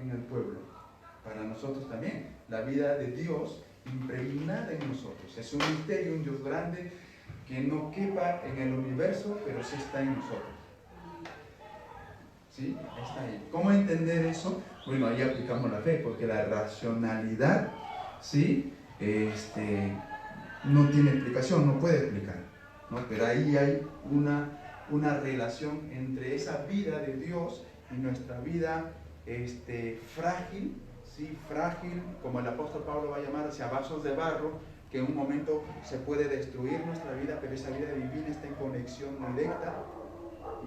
S1: en el pueblo. Para nosotros también, la vida de Dios impregnada en nosotros. Es un misterio, un Dios grande que no quepa en el universo, pero sí está en nosotros. ¿Sí? Está ahí. ¿Cómo entender eso? Bueno, ahí aplicamos la fe, porque la racionalidad, ¿sí? No tiene explicación, no puede explicar, ¿no? Pero ahí hay una relación entre esa vida de Dios y nuestra vida frágil, ¿sí? Frágil, como el apóstol Pablo va a llamar, hacia vasos de barro, que en un momento se puede destruir nuestra vida, pero esa vida divina está en conexión directa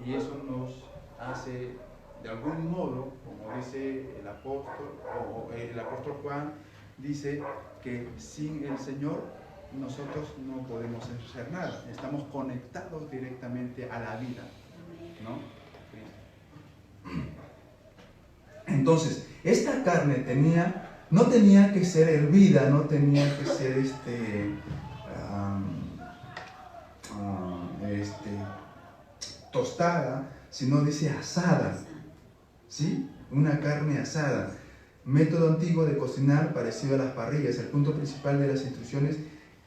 S1: y eso nos hace, de algún modo, como dice el apóstol Juan, dice que sin el Señor nosotros no podemos hacer nada, estamos conectados directamente a la vida, ¿no? Entonces, esta carne no tenía que ser hervida, no tenía que ser tostada, sino dice asada, ¿sí? Una carne asada. Método antiguo de cocinar parecido a las parrillas. El punto principal de las instrucciones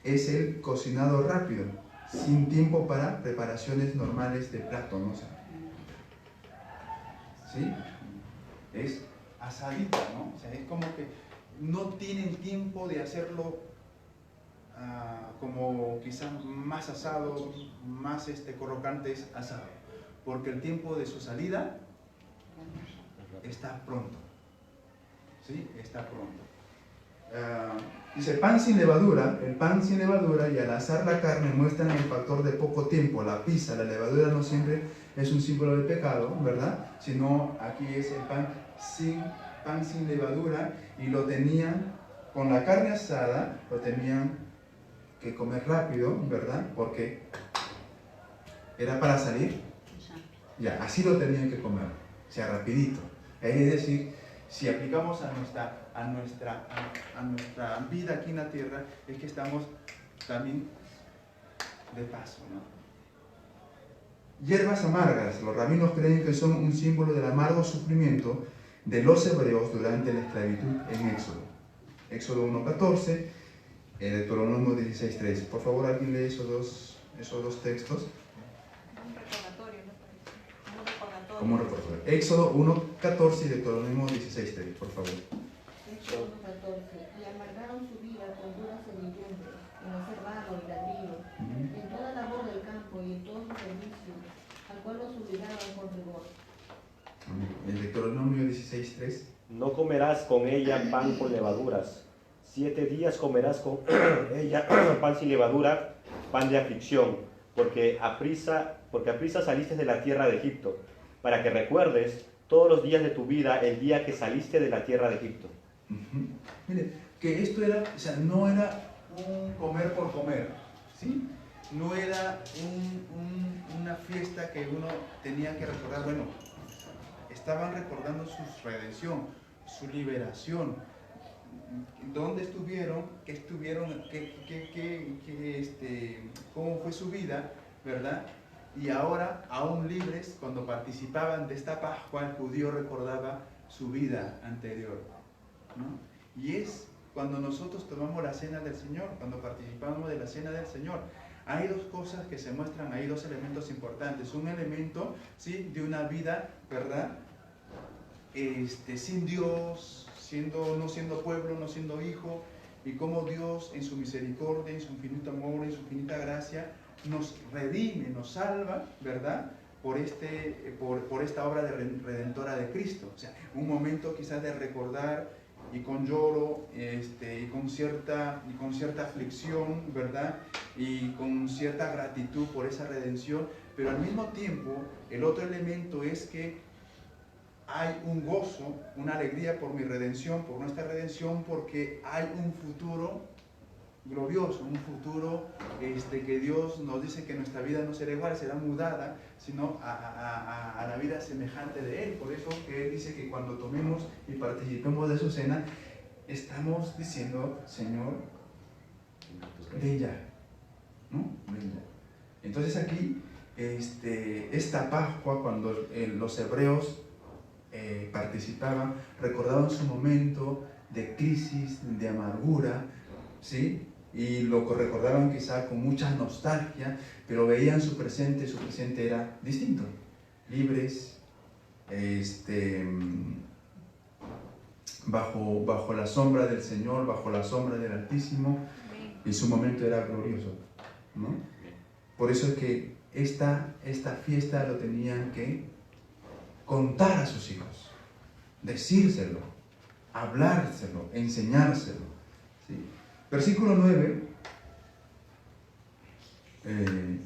S1: es el cocinado rápido, sin tiempo para preparaciones normales de plato, ¿no? ¿Sí? Es asadita, ¿no? O sea, es como que no tienen tiempo de hacerlo como quizás más asado, más crocantes asado, porque el tiempo de su salida está pronto, ¿sí? Está pronto. Dice, pan sin levadura. El pan sin levadura y al asar la carne muestran el factor de poco tiempo. La pizza, la levadura no siempre es un símbolo de pecado, ¿verdad? Sino aquí es el pan sin levadura, y lo tenían con la carne asada, lo tenían que comer rápido, ¿verdad? Porque era para salir. Ya, así lo tenían que comer, o sea, rapidito. Es decir, si aplicamos a nuestra vida aquí en la tierra, es que estamos también de paso, ¿no? Hierbas amargas. Los rabinos creen que son un símbolo del amargo sufrimiento de los hebreos durante la esclavitud en Éxodo. Éxodo 1.14, Deuteronomio 16.3. Por favor, alguien lee esos dos textos.
S3: Un recordatorio, ¿no?
S1: Como un recordatorio. Éxodo 1.14 y Deuteronomio 16.3, por favor.
S3: Éxodo 1.14. Y amargaron su vida con duras servidumbre, en hacer barro y ladrillo, en toda labor del campo y en todo su servicio, al cual los obligaban con rigor.
S1: El Deuteronomio 16.3.
S4: No comerás con ella pan con levaduras. 7 días comerás con ella pan sin levadura, pan de aflicción, porque a prisa saliste de la tierra de Egipto, para que recuerdes todos los días de tu vida el día que saliste de la tierra de Egipto.
S1: Mire, que esto era, o sea, no era un comer por comer, ¿sí? No era una fiesta que uno tenía que recordar. Bueno, estaban recordando su redención, su liberación, dónde estuvieron, qué estuvieron, cómo fue su vida, ¿verdad? Y ahora, aún libres, cuando participaban de esta Pascua, el judío recordaba su vida anterior, ¿no? Y es cuando nosotros tomamos la cena del Señor, cuando participamos de la cena del Señor. Hay dos cosas que se muestran ahí, dos elementos importantes. Un elemento, ¿sí?, de una vida, ¿verdad?, sin Dios, no siendo pueblo, no siendo hijo, y cómo Dios en su misericordia, en su infinito amor, en su infinita gracia, nos redime, nos salva, ¿verdad?, por esta obra redentora de Cristo. O sea, un momento quizás de recordar, y con lloro, y con cierta aflicción, ¿verdad?, y con cierta gratitud por esa redención, pero al mismo tiempo, el otro elemento es que hay un gozo, una alegría por mi redención, por nuestra redención, porque hay un futuro glorioso, un futuro que Dios nos dice que nuestra vida no será igual, será mudada, sino a la vida semejante de Él. Por eso que Él dice que cuando tomemos y participemos de su cena, estamos diciendo, Señor, ven ya, ¿no? Ven ya. Entonces aquí, esta Pascua, cuando los hebreos participaban, recordaban su momento de crisis, de amargura, ¿sí? Y lo recordaban quizá con mucha nostalgia, pero veían su presente era distinto, libres, bajo la sombra del Señor, bajo la sombra del Altísimo, y su momento era glorioso, ¿no? Por eso es que esta fiesta lo tenían que contar a sus hijos, decírselo, hablárselo, enseñárselo. ¿Sí? Versículo 9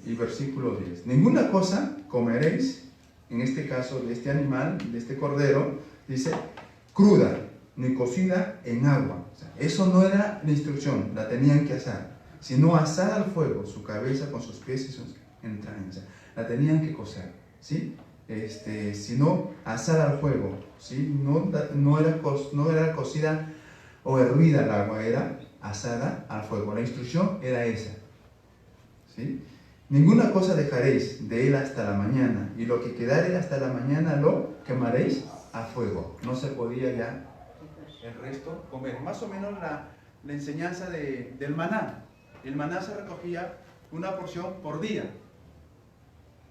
S1: y versículo 10. Ninguna cosa comeréis, en este caso de este animal, de este cordero, dice, cruda, ni cocida en agua. O sea, eso no era la instrucción, la tenían que asar, sino asar al fuego su cabeza con sus pies y sus entrañas. O sea, la tenían que cocer, ¿sí? Sino asar al fuego, ¿sí? No era cocida o hervida el agua, era asada al fuego. La instrucción era esa, ¿sí? Ninguna cosa dejaréis de él hasta la mañana, y lo que quedare hasta la mañana lo quemaréis a fuego. No se podía ya el resto comer. Más o menos la enseñanza del maná. El maná se recogía una porción por día.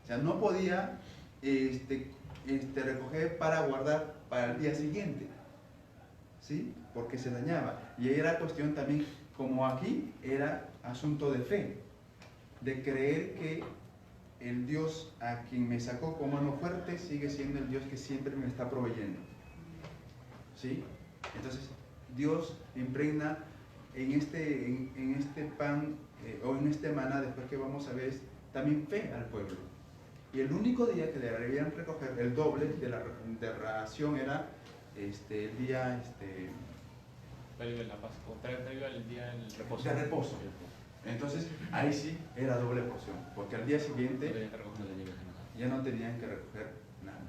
S1: O sea, no podía recoger para guardar para el día siguiente, ¿sí? Porque se dañaba. Y era cuestión también, como aquí, era asunto de fe, de creer que el Dios a quien me sacó con mano fuerte sigue siendo el Dios que siempre me está proveyendo, ¿sí? Entonces, Dios impregna en este pan o en este maná, después que vamos a ver, también fe al pueblo. Y el único día que deberían recoger el doble de la ración era el día
S2: previo a la Pascua, previo al día del reposo.
S1: de reposo. Entonces, ahí sí era doble porción, porque al día siguiente ya no tenían que recoger nada.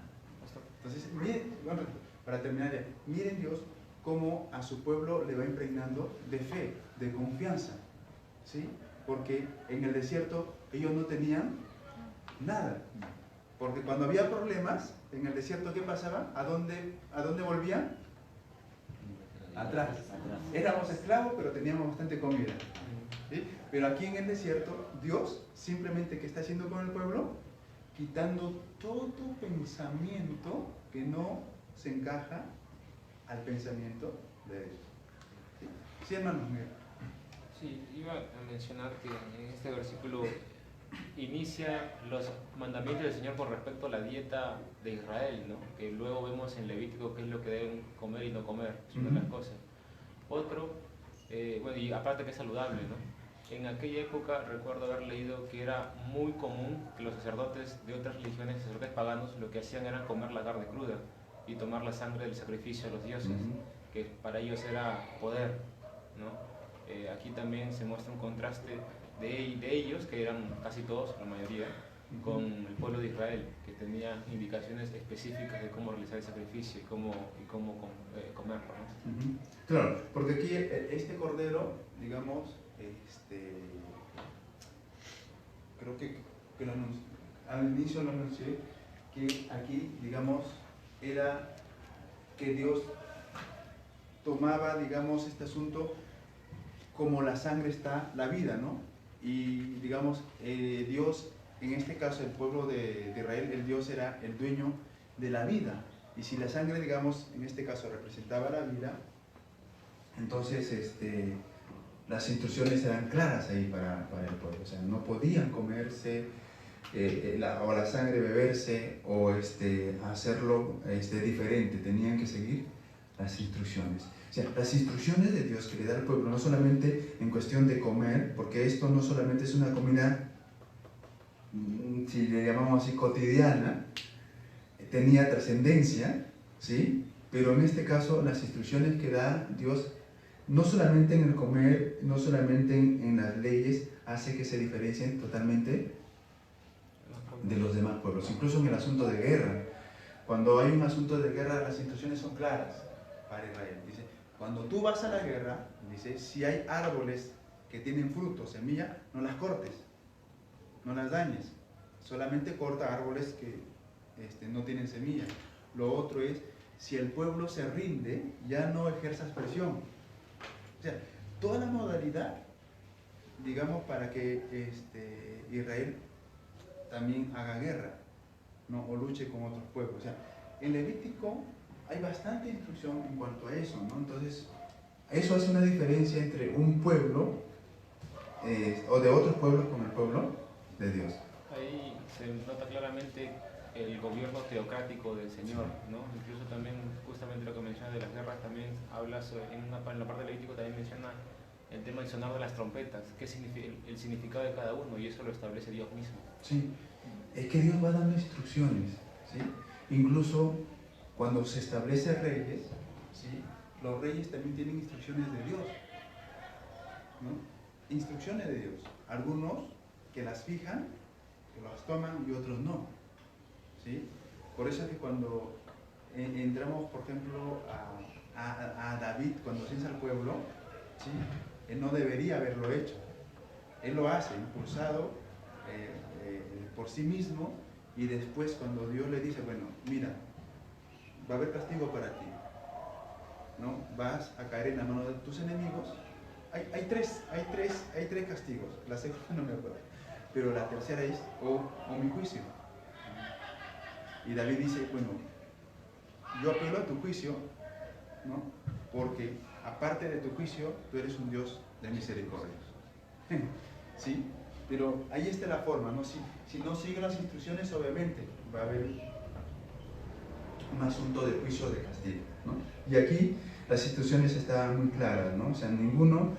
S1: Entonces, miren, bueno, para terminar ya, miren Dios cómo a su pueblo le va impregnando de fe, de confianza, ¿sí? Porque en el desierto ellos no tenían nada, porque cuando había problemas en el desierto, ¿qué pasaba? ¿A dónde volvían? Atrás. Éramos esclavos, pero teníamos bastante comida, ¿sí? Pero aquí en el desierto, Dios simplemente, ¿qué está haciendo con el pueblo? Quitando todo pensamiento que no se encaja al pensamiento de Dios. ¿Sí? ¿Sí, hermanos?
S2: Sí, iba a mencionar que en este versículo inicia los mandamientos del Señor con respecto a la dieta de Israel, ¿no? Que luego vemos en Levítico qué es lo que deben comer y no comer, es una de las cosas. Otro, bueno, y aparte que es saludable, ¿no? En aquella época recuerdo haber leído que era muy común que los sacerdotes de otras religiones, sacerdotes paganos, lo que hacían era comer la carne cruda y tomar la sangre del sacrificio a los dioses, que para ellos era poder, ¿no? Aquí también se muestra un contraste de ellos, que eran casi todos, la mayoría, con el pueblo de Israel, que tenía indicaciones específicas de cómo realizar el sacrificio y cómo comerlo, ¿no?
S1: Claro, porque aquí este cordero, digamos, creo que al inicio lo anuncié, que aquí, digamos, era que Dios tomaba, digamos, este asunto como la sangre está la vida, ¿no? Y, digamos, Dios, en este caso el pueblo de Israel, el Dios era el dueño de la vida. Y si la sangre, digamos, en este caso representaba la vida, entonces las instrucciones eran claras ahí para el pueblo. O sea, no podían comerse o la sangre beberse o hacerlo diferente. Tenían que seguir las instrucciones. O sea, las instrucciones de Dios que le da al pueblo, no solamente en cuestión de comer, porque esto no solamente es una comida, si le llamamos así, cotidiana, tenía trascendencia, ¿sí? Pero en este caso las instrucciones que da Dios, no solamente en el comer, no solamente en las leyes, hace que se diferencien totalmente de los demás pueblos, incluso en el asunto de guerra. Cuando hay un asunto de guerra, las instrucciones son claras para Israel. Dice, cuando tú vas a la guerra, dice, si hay árboles que tienen frutos, semilla, no las cortes, no las dañes, solamente corta árboles que no tienen semilla. Lo otro es, si el pueblo se rinde, ya no ejerzas presión. O sea, toda la modalidad, digamos, para que Israel también haga guerra, ¿no? O luche con otros pueblos. O sea, en Levítico hay bastante instrucción en cuanto a eso, ¿no? Entonces, eso hace una diferencia entre un pueblo o de otros pueblos con el pueblo de Dios.
S2: Ahí se nota claramente el gobierno teocrático del Señor, ¿no? Incluso también, justamente lo que menciona de las guerras, también habla en la parte de Levítico, también menciona el tema del sonar de las trompetas, qué significa el significado de cada uno, y eso lo establece Dios mismo.
S1: Sí, es que Dios va dando instrucciones, ¿sí? Incluso cuando se establece reyes, ¿sí? Los reyes también tienen instrucciones de Dios, ¿no? Instrucciones de Dios. Algunos que las fijan, que las toman, y otros no, ¿sí? Por eso es que cuando entramos, por ejemplo, a David, cuando censa al pueblo, ¿sí? Él no debería haberlo hecho. Él lo hace, impulsado por sí mismo, y después cuando Dios le dice, bueno, mira, va a haber castigo para ti, ¿no? Vas a caer en la mano de tus enemigos. Hay tres castigos, la segunda no me acuerdo, pero la tercera es o mi juicio. Y David dice, bueno, yo apelo a tu juicio, ¿no? Porque aparte de tu juicio, tú eres un Dios de misericordia. ¿Sí? Pero ahí está la forma, ¿no? Si no sigue las instrucciones, obviamente va a haber un asunto de juicio, de castigo, ¿no? Y aquí las instrucciones están muy claras, ¿no? O sea, ninguno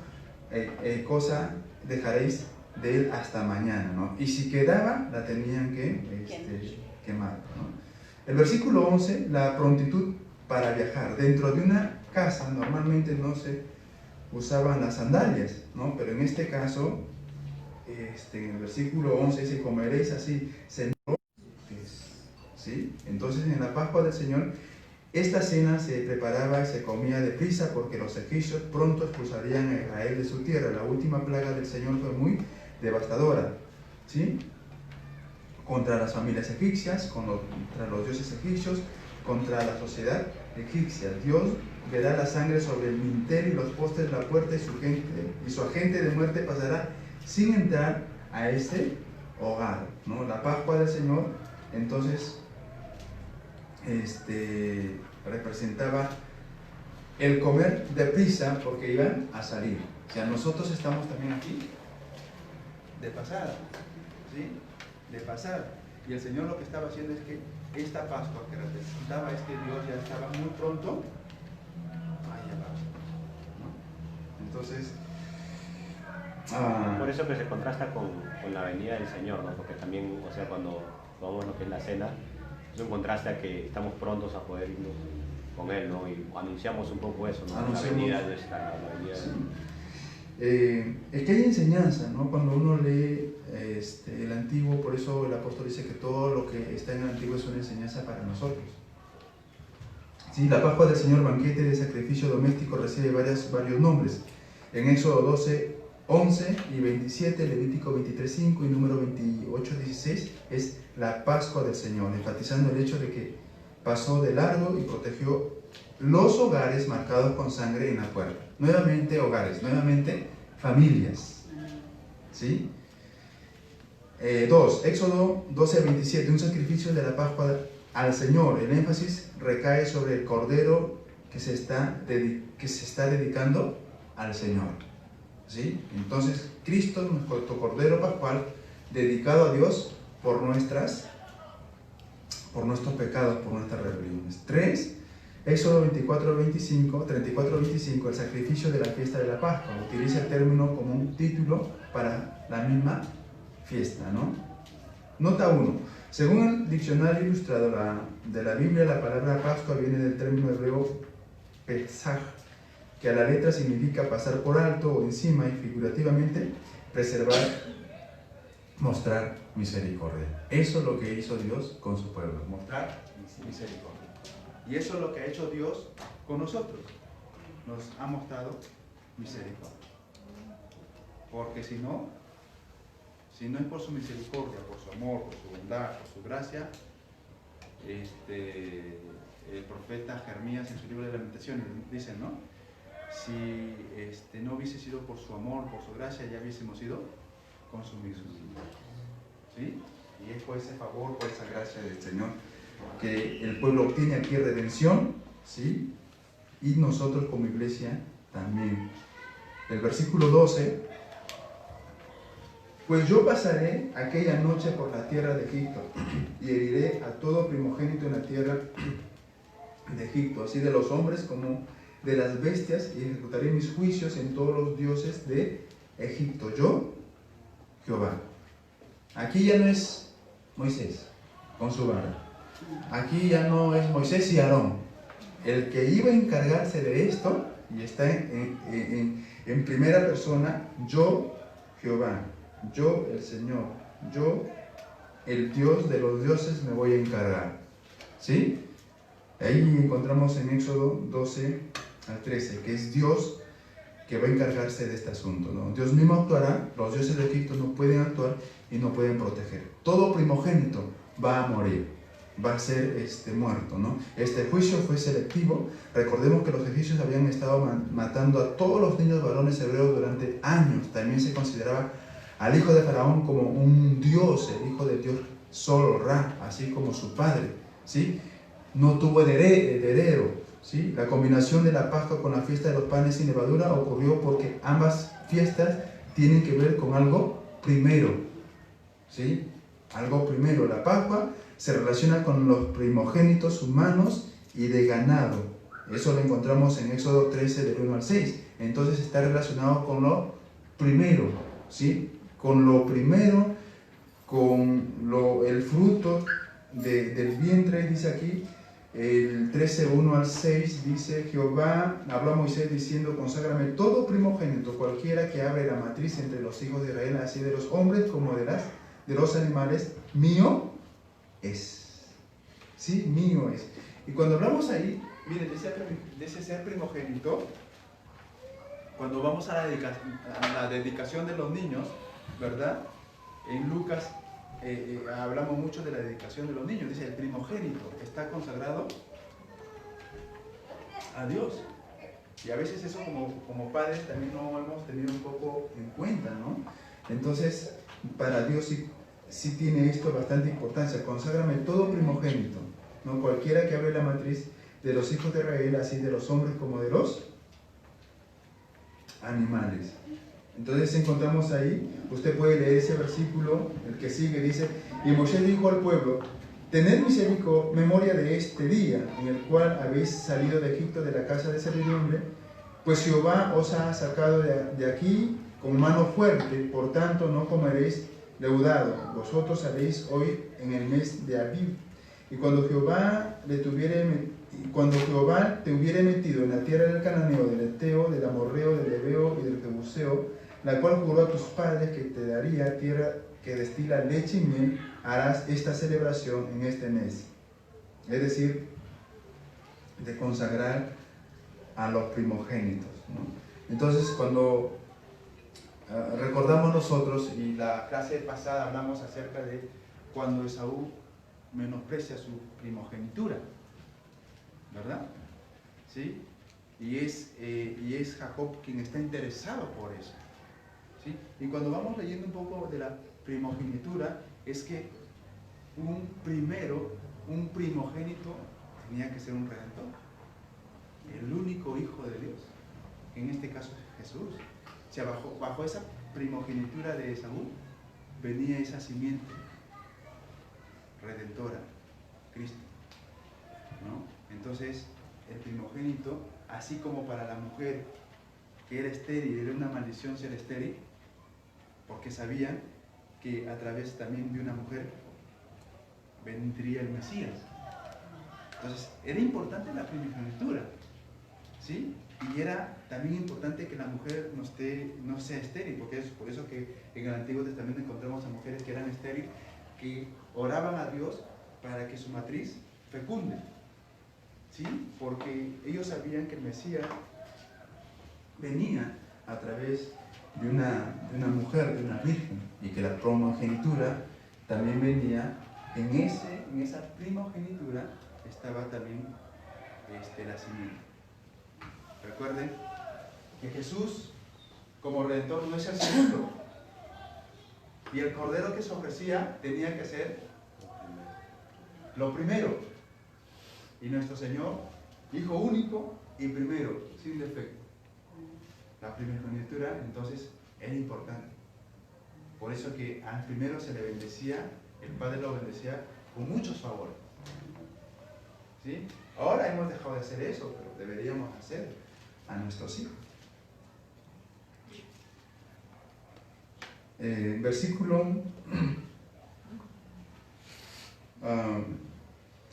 S1: cosa dejaréis de él hasta mañana, ¿no? Y si quedaba, la tenían que quemar, ¿no? El versículo 11, la prontitud para viajar. Dentro de una casa normalmente no se usaban las sandalias, ¿no? Pero en este caso, en el versículo 11 dice, comeréis así, ¿sí? Entonces en la Pascua del Señor, esta cena se preparaba y se comía deprisa porque los egipcios pronto expulsarían a Israel de su tierra. La última plaga del Señor fue muy devastadora, ¿sí? Contra las familias egipcias, contra los dioses egipcios, contra la sociedad egipcia. Dios verá la sangre sobre el dintel y los postes de la puerta, y su agente de muerte pasará sin entrar a este hogar, ¿no? La Pascua del Señor, entonces, representaba el comer deprisa porque iban a salir. O sea, nosotros estamos también aquí de pasada, ¿sí? De pasada. Y el Señor lo que estaba haciendo es que esta Pascua que representaba este Dios ya estaba muy pronto ahí abajo, ¿no? Entonces,
S4: por eso que se contrasta con la venida del Señor, ¿no? Porque también, o sea, cuando tomamos lo que es la cena, es un contraste a que estamos prontos a poder irnos con Él, ¿no? Y anunciamos un poco eso, ¿no? La venida de esta, la venida
S1: sí. Es que hay enseñanza, ¿no? Cuando uno lee el Antiguo, por eso el apóstol dice que todo lo que está en el Antiguo es una enseñanza para nosotros. Sí, la Pascua del Señor, banquete de sacrificio doméstico, recibe varios nombres. En Éxodo 12, 11 y 27, Levítico 23, 5 y número 28, 16 es la Pascua del Señor, enfatizando el hecho de que pasó de largo y protegió los hogares marcados con sangre en la puerta. Nuevamente hogares, nuevamente familias. ¿Sí? 2. Éxodo 12 a 27, un sacrificio de la Pascua al Señor. El énfasis recae sobre el cordero que se está dedicando al Señor. ¿Sí? Entonces, Cristo, nuestro cordero pascual, dedicado a Dios por nuestros pecados, por nuestras rebeliones. 3. Éxodo 34-25, el sacrificio de la fiesta de la Pascua. Utiliza el término como un título para la misma fiesta, ¿no? Nota 1. Según el diccionario ilustrado de la Biblia, la palabra Pascua viene del término hebreo Pesaj, que a la letra significa pasar por alto o encima, y figurativamente preservar, mostrar misericordia. Eso es lo que hizo Dios con su pueblo, mostrar misericordia. Y eso es lo que ha hecho Dios con nosotros. Nos ha mostrado misericordia. Porque si no es por su misericordia, por su amor, por su bondad, por su gracia, el profeta Jeremías en su libro de Lamentaciones dice, ¿no? Si no hubiese sido por su amor, por su gracia, ya hubiésemos sido consumidos. ¿Sí? Y es por ese favor, por esa gracia del Señor que el pueblo obtiene aquí redención, ¿sí? Y nosotros como iglesia también. El versículo 12 Pues yo pasaré aquella noche por la tierra de Egipto y heriré a todo primogénito en la tierra de Egipto, así de los hombres como de las bestias, y ejecutaré mis juicios en todos los dioses de Egipto. Yo, Jehová. Aquí ya no es Moisés con su vara. Aquí ya no es Moisés y Aarón. El que iba a encargarse de esto, y está en primera persona, yo, Jehová, yo, el Señor, yo, el Dios de los dioses, me voy a encargar. ¿Sí? Ahí encontramos en Éxodo 12 al 13, que es Dios que va a encargarse de este asunto, ¿no? Dios mismo actuará, los dioses de Egipto no pueden actuar y no pueden proteger. Todo primogénito va a morir, va a ser muerto, ¿no? Este juicio fue selectivo. Recordemos que los egipcios habían estado matando a todos los niños varones hebreos durante años. También se consideraba al hijo de Faraón como un dios, el hijo de Dios Sol, Ra, así como su padre, ¿sí? No tuvo heredero. ¿Sí? La combinación de la Pascua con la fiesta de los panes sin levadura ocurrió porque ambas fiestas tienen que ver con algo primero. ¿Sí? Algo primero. La Pascua se relaciona con los primogénitos humanos y de ganado. Eso lo encontramos en Éxodo 13, del 1 al 6. Entonces está relacionado con lo primero. ¿Sí? Con lo primero, con el fruto del vientre, dice aquí. El 13, 1 al 6 dice: Jehová habló a Moisés diciendo: conságrame todo primogénito, cualquiera que abre la matriz entre los hijos de Israel, así de los hombres como de los animales, mío es. ¿Sí? Mío es. Y cuando hablamos ahí, miren, de ese ser primogénito, cuando vamos a la dedicación de los niños, ¿verdad? En Lucas hablamos mucho de la dedicación de los niños. Dice: el primogénito está consagrado a Dios. Y a veces eso como padres también no hemos tenido un poco en cuenta, ¿no? Entonces, para Dios sí tiene esto bastante importancia. Conságrame todo primogénito, ¿no? Cualquiera que abre la matriz de los hijos de Israel, así de los hombres como de los animales. Entonces encontramos ahí, usted puede leer ese versículo, el que sigue, dice: y Moisés dijo al pueblo: tened memoria de este día en el cual habéis salido de Egipto, de la casa de servidumbre, pues Jehová os ha sacado de aquí con mano fuerte, por tanto no comeréis leudado. Vosotros haréis hoy en el mes de Abib. Y cuando Jehová te hubiere metido en la tierra del cananeo, del eteo, del amorreo, del heveo y del jebuseo, la cual juró a tus padres que te daría, tierra que destila leche y miel, harás esta celebración en este mes. Es decir, de consagrar a los primogénitos, ¿no? Entonces, cuando recordamos nosotros, y la clase pasada hablamos acerca de cuando Esaú menosprecia su primogenitura, ¿verdad? ¿Sí? Y es Jacob quien está interesado por eso. ¿Sí? Y cuando vamos leyendo un poco de la primogenitura, es que un primogénito tenía que ser un redentor, el único hijo de Dios, en este caso es Jesús. O sea, bajo esa primogenitura de Esaú venía esa simiente redentora, Cristo, ¿no? Entonces, el primogénito, así como para la mujer que era estéril, era una maldición ser estéril, porque sabían que a través también de una mujer vendría el Mesías. Entonces, era importante la primogenitura, ¿sí? Y era también importante que la mujer no sea estéril, porque es por eso que en el Antiguo Testamento encontramos a mujeres que eran estériles, que oraban a Dios para que su matriz fecunde, ¿sí? Porque ellos sabían que el Mesías venía a través de una mujer, de una virgen, y que la primogenitura también venía, en esa primogenitura estaba también la simiente. Recuerden que Jesús, como Redentor, no es el segundo, y el cordero que se ofrecía tenía que ser lo primero, y nuestro Señor, Hijo único y primero, sin defecto. La primogenitura entonces era importante. Por eso que al primero se le bendecía, el padre lo bendecía con muchos favores. ¿Sí? Ahora hemos dejado de hacer eso, pero deberíamos hacer a nuestros hijos. Versículo...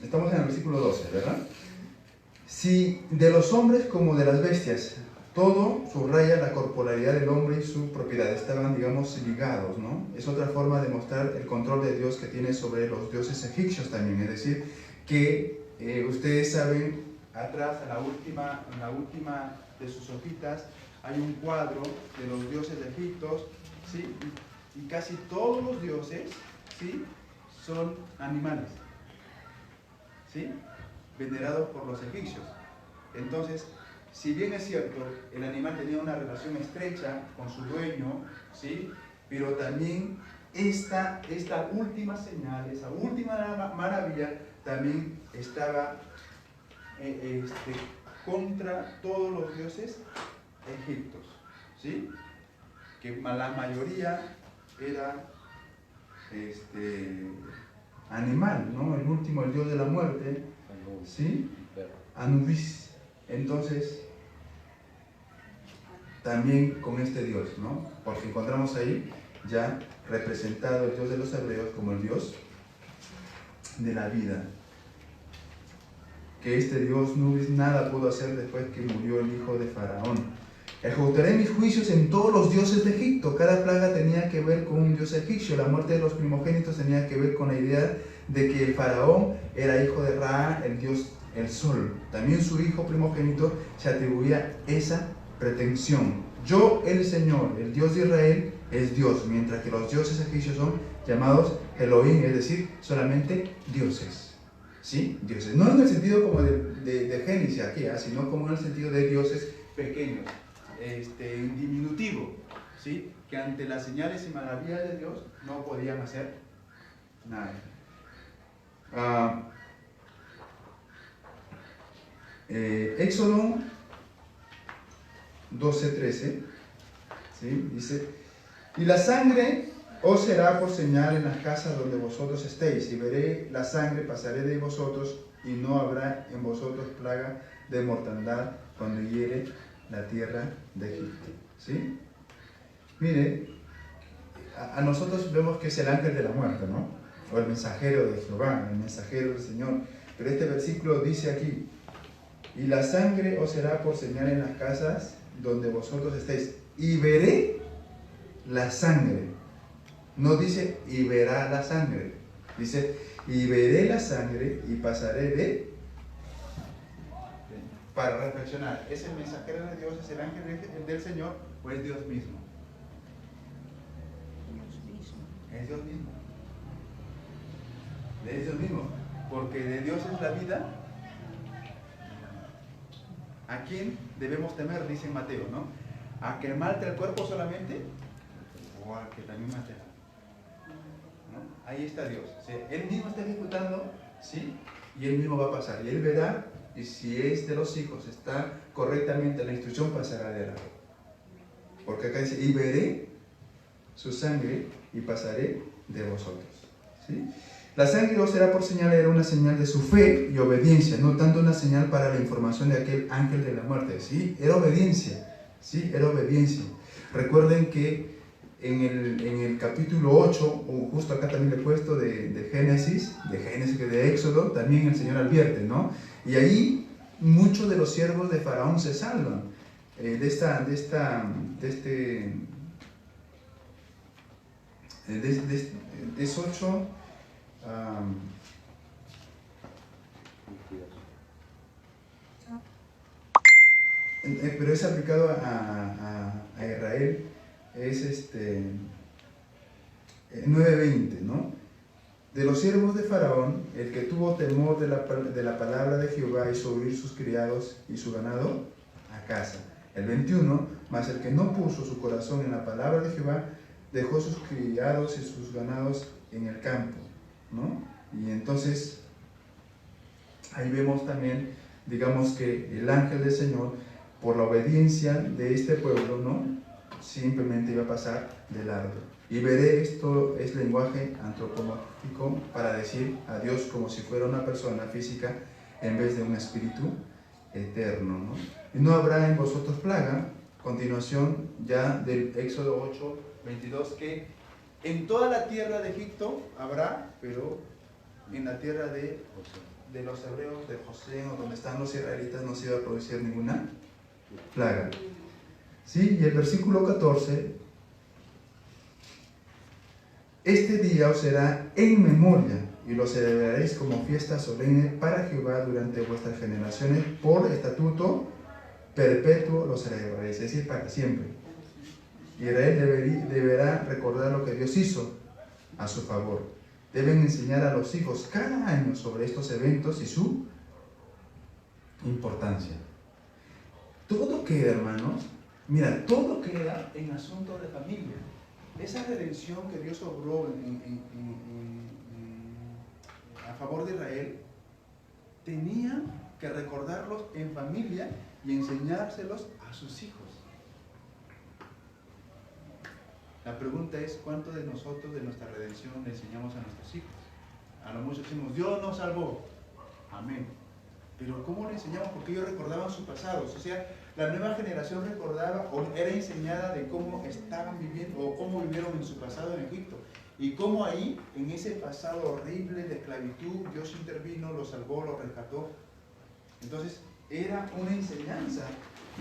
S1: estamos en el versículo 12, ¿verdad? Si de los hombres como de las bestias, todo subraya la corporalidad del hombre y su propiedad. Estaban, digamos, ligados, ¿no? Es otra forma de mostrar el control de Dios que tiene sobre los dioses egipcios también. Es decir, que ustedes saben, atrás, en la última de sus hojitas, hay un cuadro de los dioses de Egipto, ¿sí? Y casi todos los dioses, ¿sí?, son animales, ¿sí?, venerados por los egipcios. Entonces, si bien es cierto, el animal tenía una relación estrecha con su dueño, ¿sí?, pero también esta última señal, esa última maravilla, también estaba contra todos los dioses egipcios, ¿sí?, que la mayoría era animal, ¿no? El último, el dios de la muerte, ¿sí?, Anubis. Entonces, también con este dios, ¿no? Porque encontramos ahí ya representado el dios de los hebreos como el dios de la vida. Que este dios Nubis nada pudo hacer después que murió el hijo de Faraón. Ejecutaré mis juicios en todos los dioses de Egipto. Cada plaga tenía que ver con un dios egipcio. La muerte de los primogénitos tenía que ver con la idea de que el faraón era hijo de Ra, el dios, el sol. También su hijo primogénito se atribuía esa pretensión. Yo, el Señor, el Dios de Israel, es Dios, mientras que los dioses egipcios son llamados Elohim, es decir, solamente dioses. ¿Sí? Dioses. No en el sentido como de Génesis aquí, sino como en el sentido de dioses pequeños. En diminutivo, ¿sí?, que ante las señales y maravillas de Dios no podían hacer nada. Éxodo 12:13, ¿sí?, dice: y la sangre os será por señal en las casas donde vosotros estéis, y veré la sangre, pasaré de vosotros, y no habrá en vosotros plaga de mortandad cuando hiere la tierra de Egipto. ¿Sí? Mire, a nosotros vemos que es el ángel de la muerte, ¿no? O el mensajero de Jehová, el mensajero del Señor. Pero este versículo dice aquí: y la sangre os será por señal en las casas donde vosotros estéis, y veré la sangre. No dice y verá la sangre, dice y veré la sangre y pasaré de... Para reflexionar, ¿es el mensajero de Dios, es el ángel del Señor o es Dios mismo? Es Dios mismo. Es Dios mismo, porque de Dios es la vida. ¿A quién debemos temer? Dice en Mateo, ¿no? ¿A que malte el cuerpo solamente o a que también mate? ¿No? Ahí está Dios. O sea, Él mismo está ejecutando, ¿sí? Y Él mismo va a pasar. Y Él verá, y si es de los hijos, está correctamente la instrucción, pasará de largo. Porque acá dice, y veré su sangre y pasaré de vosotros. ¿Sí? La sangre os será por señal, era una señal de su fe y obediencia, no tanto una señal para la información de aquel ángel de la muerte. ¿Sí? Era obediencia. ¿Sí? Era obediencia. Recuerden que en el capítulo 8, o justo acá también le he puesto de Génesis, de Éxodo, también el Señor advierte, ¿no? Y ahí muchos de los siervos de Faraón se salvan es 8. Pero es aplicado a Israel, es 9:20, ¿no? De los siervos de Faraón, el que tuvo temor de la palabra de Jehová hizo huir sus criados y su ganado a casa. El 21, mas el que no puso su corazón en la palabra de Jehová, dejó sus criados y sus ganados en el campo, ¿no? Y entonces, ahí vemos también, digamos que el ángel del Señor, por la obediencia de este pueblo, ¿no? simplemente iba a pasar de largo. Y veré, esto es lenguaje antropomórfico para decir a Dios como si fuera una persona física en vez de un espíritu eterno, ¿no? Y no habrá en vosotros plaga, continuación ya del Éxodo 8, 22, que en toda la tierra de Egipto habrá, pero en la tierra de los hebreos, de José, o donde están los israelitas, no se iba a producir ninguna plaga. ¿Sí? Y el versículo 14, este día os será en memoria y lo celebraréis como fiesta solemne para Jehová durante vuestras generaciones, por estatuto perpetuo lo celebraréis, es decir, para siempre. Israel deberá recordar lo que Dios hizo a su favor. Deben enseñar a los hijos cada año sobre estos eventos y su importancia. Todo queda, hermanos, mira, todo queda en asunto de familia. Esa redención que Dios obró a favor de Israel, tenía que recordarlos en familia y enseñárselos a sus hijos. La pregunta es, ¿cuánto de nosotros, de nuestra redención, le enseñamos a nuestros hijos? A lo mucho decimos, Dios nos salvó. Amén. Pero ¿cómo le enseñamos? Porque ellos recordaban su pasado. O sea, la nueva generación recordaba o era enseñada de cómo estaban viviendo o cómo vivieron en su pasado en Egipto. Y cómo ahí, en ese pasado horrible de esclavitud, Dios intervino, los salvó, los rescató. Entonces, era una enseñanza.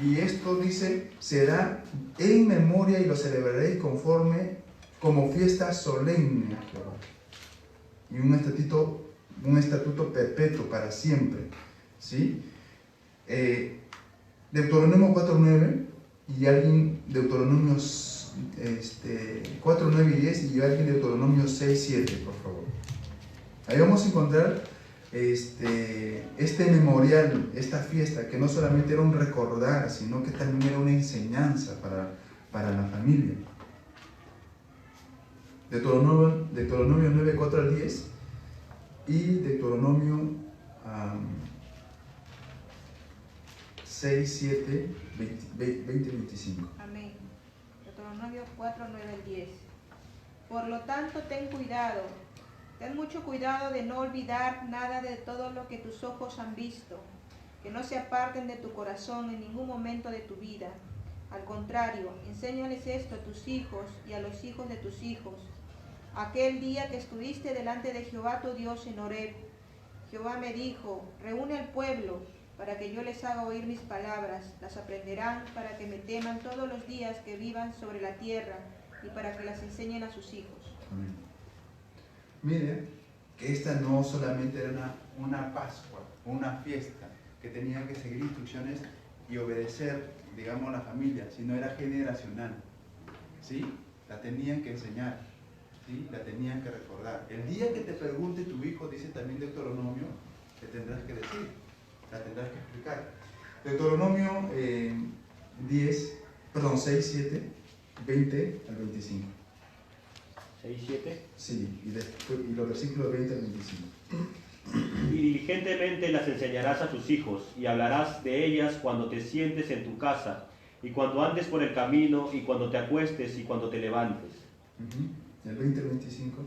S1: Y esto dice, será en memoria y lo celebraréis como fiesta solemne a Jehová. Y un estatuto perpetuo para siempre. ¿Sí? Deuteronomio 4.9 y alguien, Deuteronomio 4.9 y 10 y alguien Deuteronomio 6.7, por favor. Ahí vamos a encontrar este memorial, esta fiesta, que no solamente era un recordar, sino que también era una enseñanza para la familia. Deuteronomio 9, 4 al 10 y Deuteronomio 6, 7, 20, 25.
S3: Amén. Deuteronomio 4, 9 al 10. Por lo tanto, ten cuidado. Ten mucho cuidado de no olvidar nada de todo lo que tus ojos han visto, que no se aparten de tu corazón en ningún momento de tu vida. Al contrario, enséñales esto a tus hijos y a los hijos de tus hijos. Aquel día que estuviste delante de Jehová tu Dios en Horeb, Jehová me dijo, reúne al pueblo para que yo les haga oír mis palabras, las aprenderán para que me teman todos los días que vivan sobre la tierra y para que las enseñen a sus hijos.
S1: Amén. Mire que esta no solamente era una Pascua, una fiesta, que tenía que seguir instrucciones y obedecer, digamos, la familia, sino era generacional. ¿Sí? La tenían que enseñar, ¿sí? La tenían que recordar. El día que te pregunte tu hijo, dice también Deuteronomio, te tendrás que decir, la tendrás que explicar. Deuteronomio 6, 7, 20 al 25.
S4: 6, 7.
S1: Sí, y los versículos 20 al 25.
S4: Y diligentemente las enseñarás a tus hijos, y hablarás de ellas cuando te sientes en tu casa, y cuando andes por el camino, y cuando te acuestes, y cuando te levantes.
S1: El 20 al 25.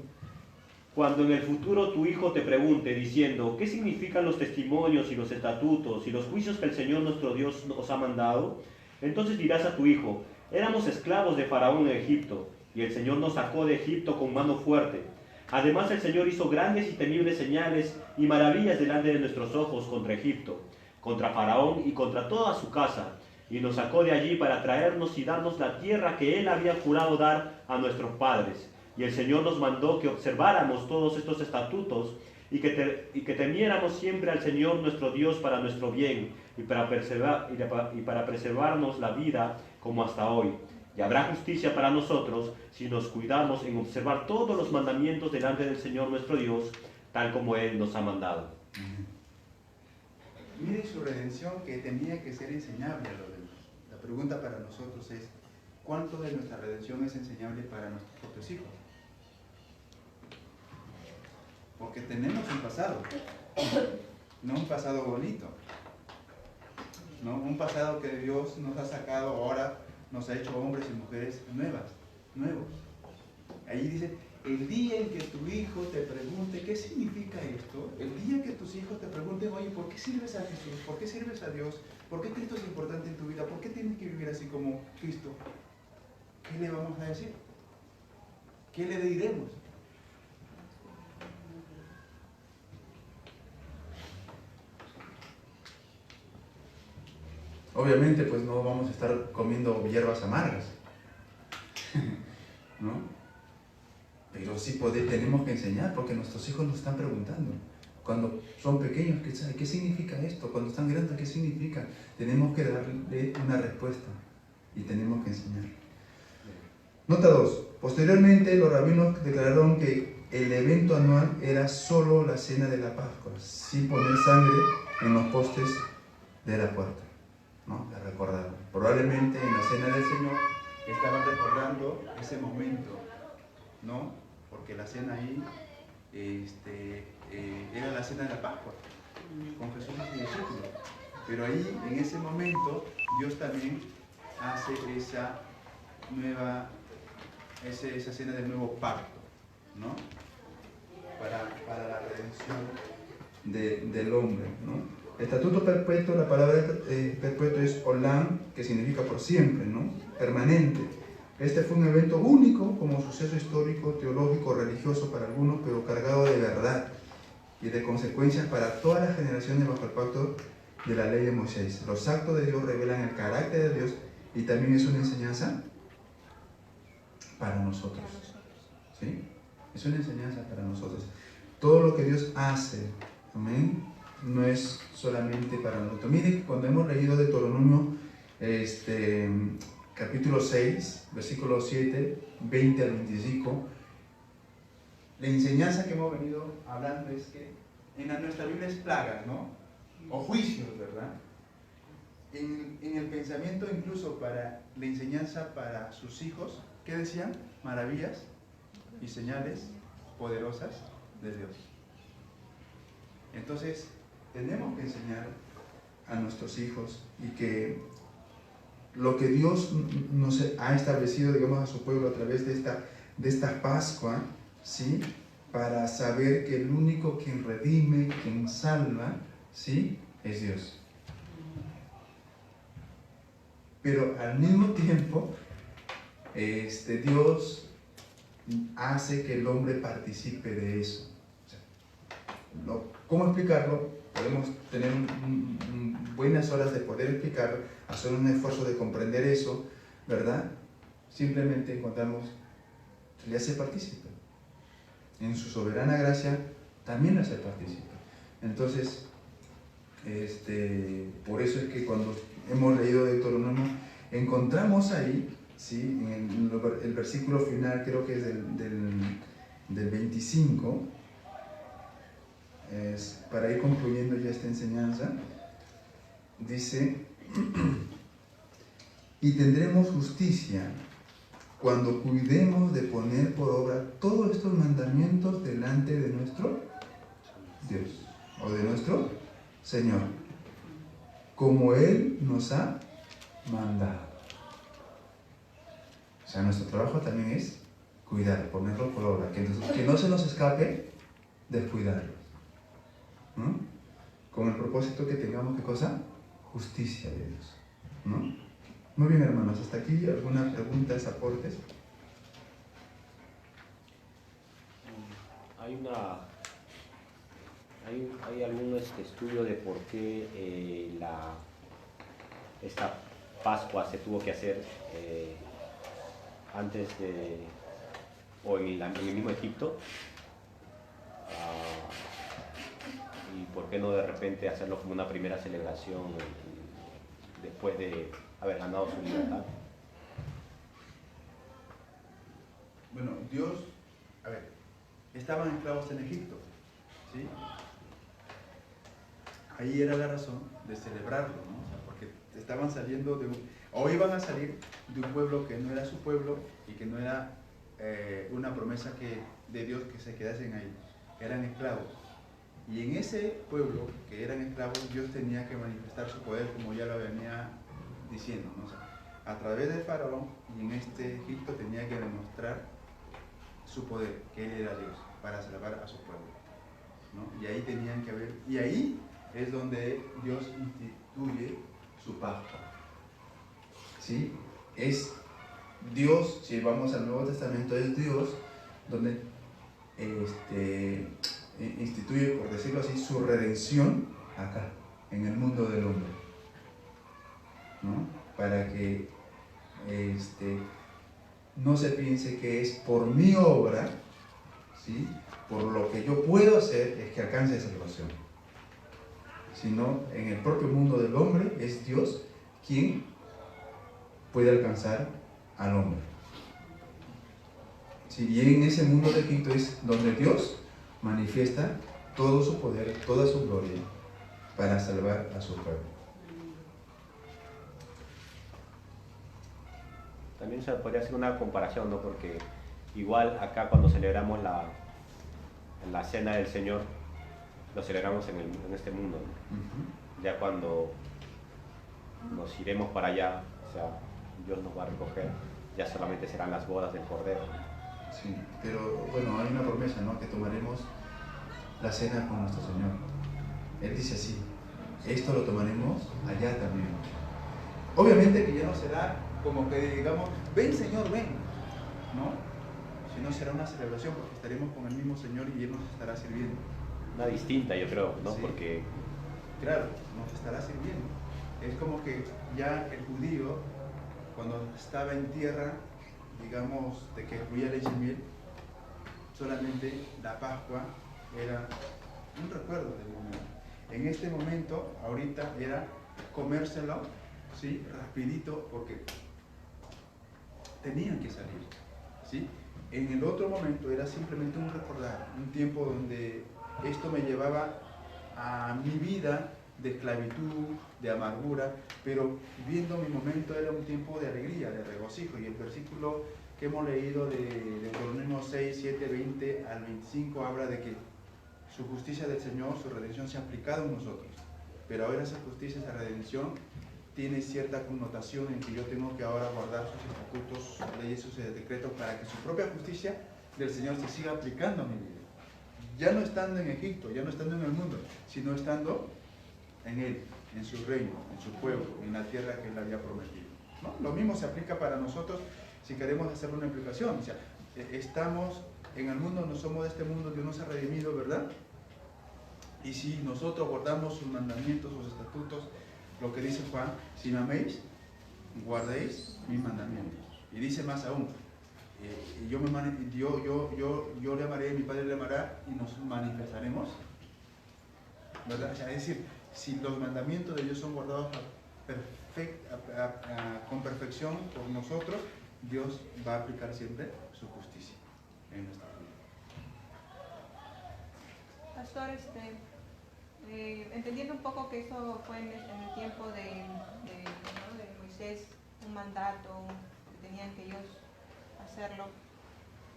S4: Cuando en el futuro tu hijo te pregunte, diciendo, ¿qué significan los testimonios y los estatutos y los juicios que el Señor nuestro Dios nos ha mandado? Entonces dirás a tu hijo, éramos esclavos de Faraón en Egipto, y el Señor nos sacó de Egipto con mano fuerte. Además el Señor hizo grandes y temibles señales y maravillas delante de nuestros ojos contra Egipto, contra Faraón y contra toda su casa, y nos sacó de allí para traernos y darnos la tierra que Él había jurado dar a nuestros padres. Y el Señor nos mandó que observáramos todos estos estatutos y que temiéramos siempre al Señor nuestro Dios para nuestro bien y para preservarnos la vida como hasta hoy. Y habrá justicia para nosotros si nos cuidamos en observar todos los mandamientos delante del Señor nuestro Dios, tal como Él nos ha mandado.
S1: Miren su redención, que tenía que ser enseñable a los demás. La pregunta para nosotros es, ¿cuánto de nuestra redención es enseñable para nuestros propios hijos? Porque tenemos un pasado, no un pasado bonito, no un pasado que Dios nos ha sacado ahora nos ha hecho hombres y mujeres nuevos. Ahí dice, el día en que tu hijo te pregunte, ¿qué significa esto? El día que tus hijos te pregunten, oye, ¿por qué sirves a Jesús? ¿Por qué sirves a Dios? ¿Por qué Cristo es importante en tu vida? ¿Por qué tienes que vivir así como Cristo? ¿Qué le vamos a decir? ¿Qué le diremos? Obviamente, pues no vamos a estar comiendo hierbas amargas, ¿no? Pero sí tenemos que enseñar, porque nuestros hijos nos están preguntando. Cuando son pequeños, ¿qué significa esto? Cuando están grandes, ¿qué significa? Tenemos que darle una respuesta y tenemos que enseñar. Nota 2. Posteriormente, los rabinos declararon que el evento anual era solo la cena de la Pascua, sin poner sangre en los postes de la puerta, ¿no? La recordaron. Probablemente en la cena del Señor estaban recordando ese momento, ¿no? Porque la cena ahí era la cena de la Pascua, con Jesús y sus discípulos. Pero ahí, en ese momento, Dios también hace esa cena del nuevo pacto, ¿no? Para la redención del hombre, ¿no? Estatuto perpetuo, la palabra perpetuo es olam, que significa por siempre, ¿no? Permanente. Este fue un evento único como suceso histórico, teológico, religioso para algunos, pero cargado de verdad y de consecuencias para todas las generaciones bajo el pacto de la ley de Moisés. Los actos de Dios revelan el carácter de Dios y también es una enseñanza para nosotros. ¿Sí? Es una enseñanza para nosotros. Todo lo que Dios hace, amén, no es solamente para nosotros. Miren que cuando hemos leído Deuteronomio capítulo 6, versículos 7, 20 al 25, la enseñanza que hemos venido hablando es que en nuestra Biblia es plagas, ¿no? O juicios, ¿verdad? En el pensamiento, incluso para la enseñanza para sus hijos, ¿qué decían? Maravillas y señales poderosas de Dios. Entonces, tenemos que enseñar a nuestros hijos y que lo que Dios nos ha establecido, digamos, a su pueblo a través de esta Pascua, ¿sí? Para saber que el único quien redime, quien salva, ¿sí? Es Dios. Pero al mismo tiempo, Dios hace que el hombre participe de eso. O sea, ¿cómo explicarlo? Podemos tener buenas horas de poder explicarlo, hacer un esfuerzo de comprender eso, ¿verdad? Simplemente encontramos que le hace partícipe. En su soberana gracia también le hace partícipe. Entonces, por eso es que cuando hemos leído Deuteronomio, encontramos ahí, ¿sí? En el versículo final, creo que es del 25, para ir concluyendo ya esta enseñanza, dice, y tendremos justicia cuando cuidemos de poner por obra todos estos mandamientos delante de nuestro Dios, o de nuestro Señor, como Él nos ha mandado. O sea, nuestro trabajo también es cuidar, ponerlo por obra, que no se nos escape descuidarlos, ¿no? Con el propósito que tengamos, ¿qué cosa? Justicia de Dios, ¿no? Muy bien, hermanos, hasta aquí algunas preguntas, aportes.
S4: Hay algún estudio de por qué esta Pascua se tuvo que hacer antes de, o en el mismo Egipto, y por qué no de repente hacerlo como una primera celebración después de haber ganado su libertad.
S1: Bueno, Dios, estaban esclavos en Egipto, ¿sí? Ahí era la razón de celebrarlo, ¿no? O sea, porque estaban saliendo o iban a salir de un pueblo que no era su pueblo y que no era una promesa de Dios que se quedasen ahí. Eran esclavos. Y en ese pueblo que eran esclavos, Dios tenía que manifestar su poder, como ya lo venía diciendo, ¿no? O sea, a través del faraón, y en este Egipto tenía que demostrar su poder, que él era Dios, para salvar a su pueblo, ¿no? Y ahí tenían que haber, y ahí es donde Dios instituye su Pascua. ¿Sí? Es Dios, si vamos al Nuevo Testamento, es Dios donde instituye, por decirlo así, su redención acá, en el mundo del hombre, ¿no? Para que no se piense que es por mi obra, ¿sí? Por lo que yo puedo hacer, es que alcance salvación, sino en el propio mundo del hombre es Dios quien puede alcanzar al hombre. ¿Sí? Y en ese mundo de Egipto es donde Dios manifiesta todo su poder, toda su gloria para salvar a su pueblo.
S4: También se podría hacer una comparación, ¿no? Porque igual acá cuando celebramos la cena del Señor, lo celebramos en este mundo, ¿no? Ya cuando nos iremos para allá, o sea, Dios nos va a recoger, ya solamente serán las bodas del Cordero.
S1: Sí, pero bueno, hay una promesa, ¿no? Que tomaremos la cena con nuestro Señor. Él dice así, esto lo tomaremos allá también. Obviamente que ya no será como que digamos, ven Señor, ven, ¿no? Sino será una celebración porque estaremos con el mismo Señor y Él nos estará sirviendo.
S4: Una distinta, yo creo, ¿no?
S1: Sí.
S4: Porque
S1: claro, nos estará sirviendo. Es como que ya el judío, cuando estaba en tierra, digamos, de que fluía leche y miel, solamente la Pascua era un recuerdo del momento. En este momento, ahorita, era comérselo, ¿sí? Rapidito, porque tenían que salir, ¿sí? En el otro momento era simplemente un recordar, un tiempo donde esto me llevaba a mi vida de esclavitud, de amargura, pero viendo mi momento era un tiempo de alegría, de regocijo. Y el versículo que hemos leído de Deuteronomio 6, 7, 20 al 25 habla de que su justicia del Señor, su redención se ha aplicado en nosotros. Pero ahora esa justicia, esa redención tiene cierta connotación en que yo tengo que ahora guardar sus estatutos, sus leyes, sus decretos para que su propia justicia del Señor se siga aplicando a mi vida. Ya no estando en Egipto, ya no estando en el mundo, sino estando en Él, en su reino, en su pueblo, en la tierra que Él había prometido, ¿no? Lo mismo se aplica para nosotros si queremos hacer una implicación. O sea, estamos en el mundo, no somos de este mundo, Dios nos ha redimido, ¿verdad? Y si nosotros guardamos sus mandamientos, sus estatutos, lo que dice Juan, si me améis, guardéis mis mandamientos. Y dice más aún, yo le amaré, mi Padre le amará y nos manifestaremos, ¿verdad? O sea, es decir, si los mandamientos de Dios son guardados con perfección por nosotros, Dios va a aplicar siempre su justicia en nuestra vida.
S5: Pastor, entendiendo un poco que eso fue en el tiempo de Moisés, un mandato que tenían que ellos hacerlo.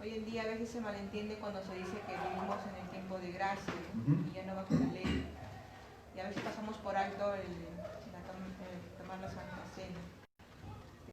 S5: Hoy en día a veces se malentiende cuando se dice que vivimos en el tiempo de gracia, ¿no? Y ya no bajo la ley. Y a veces pasamos por alto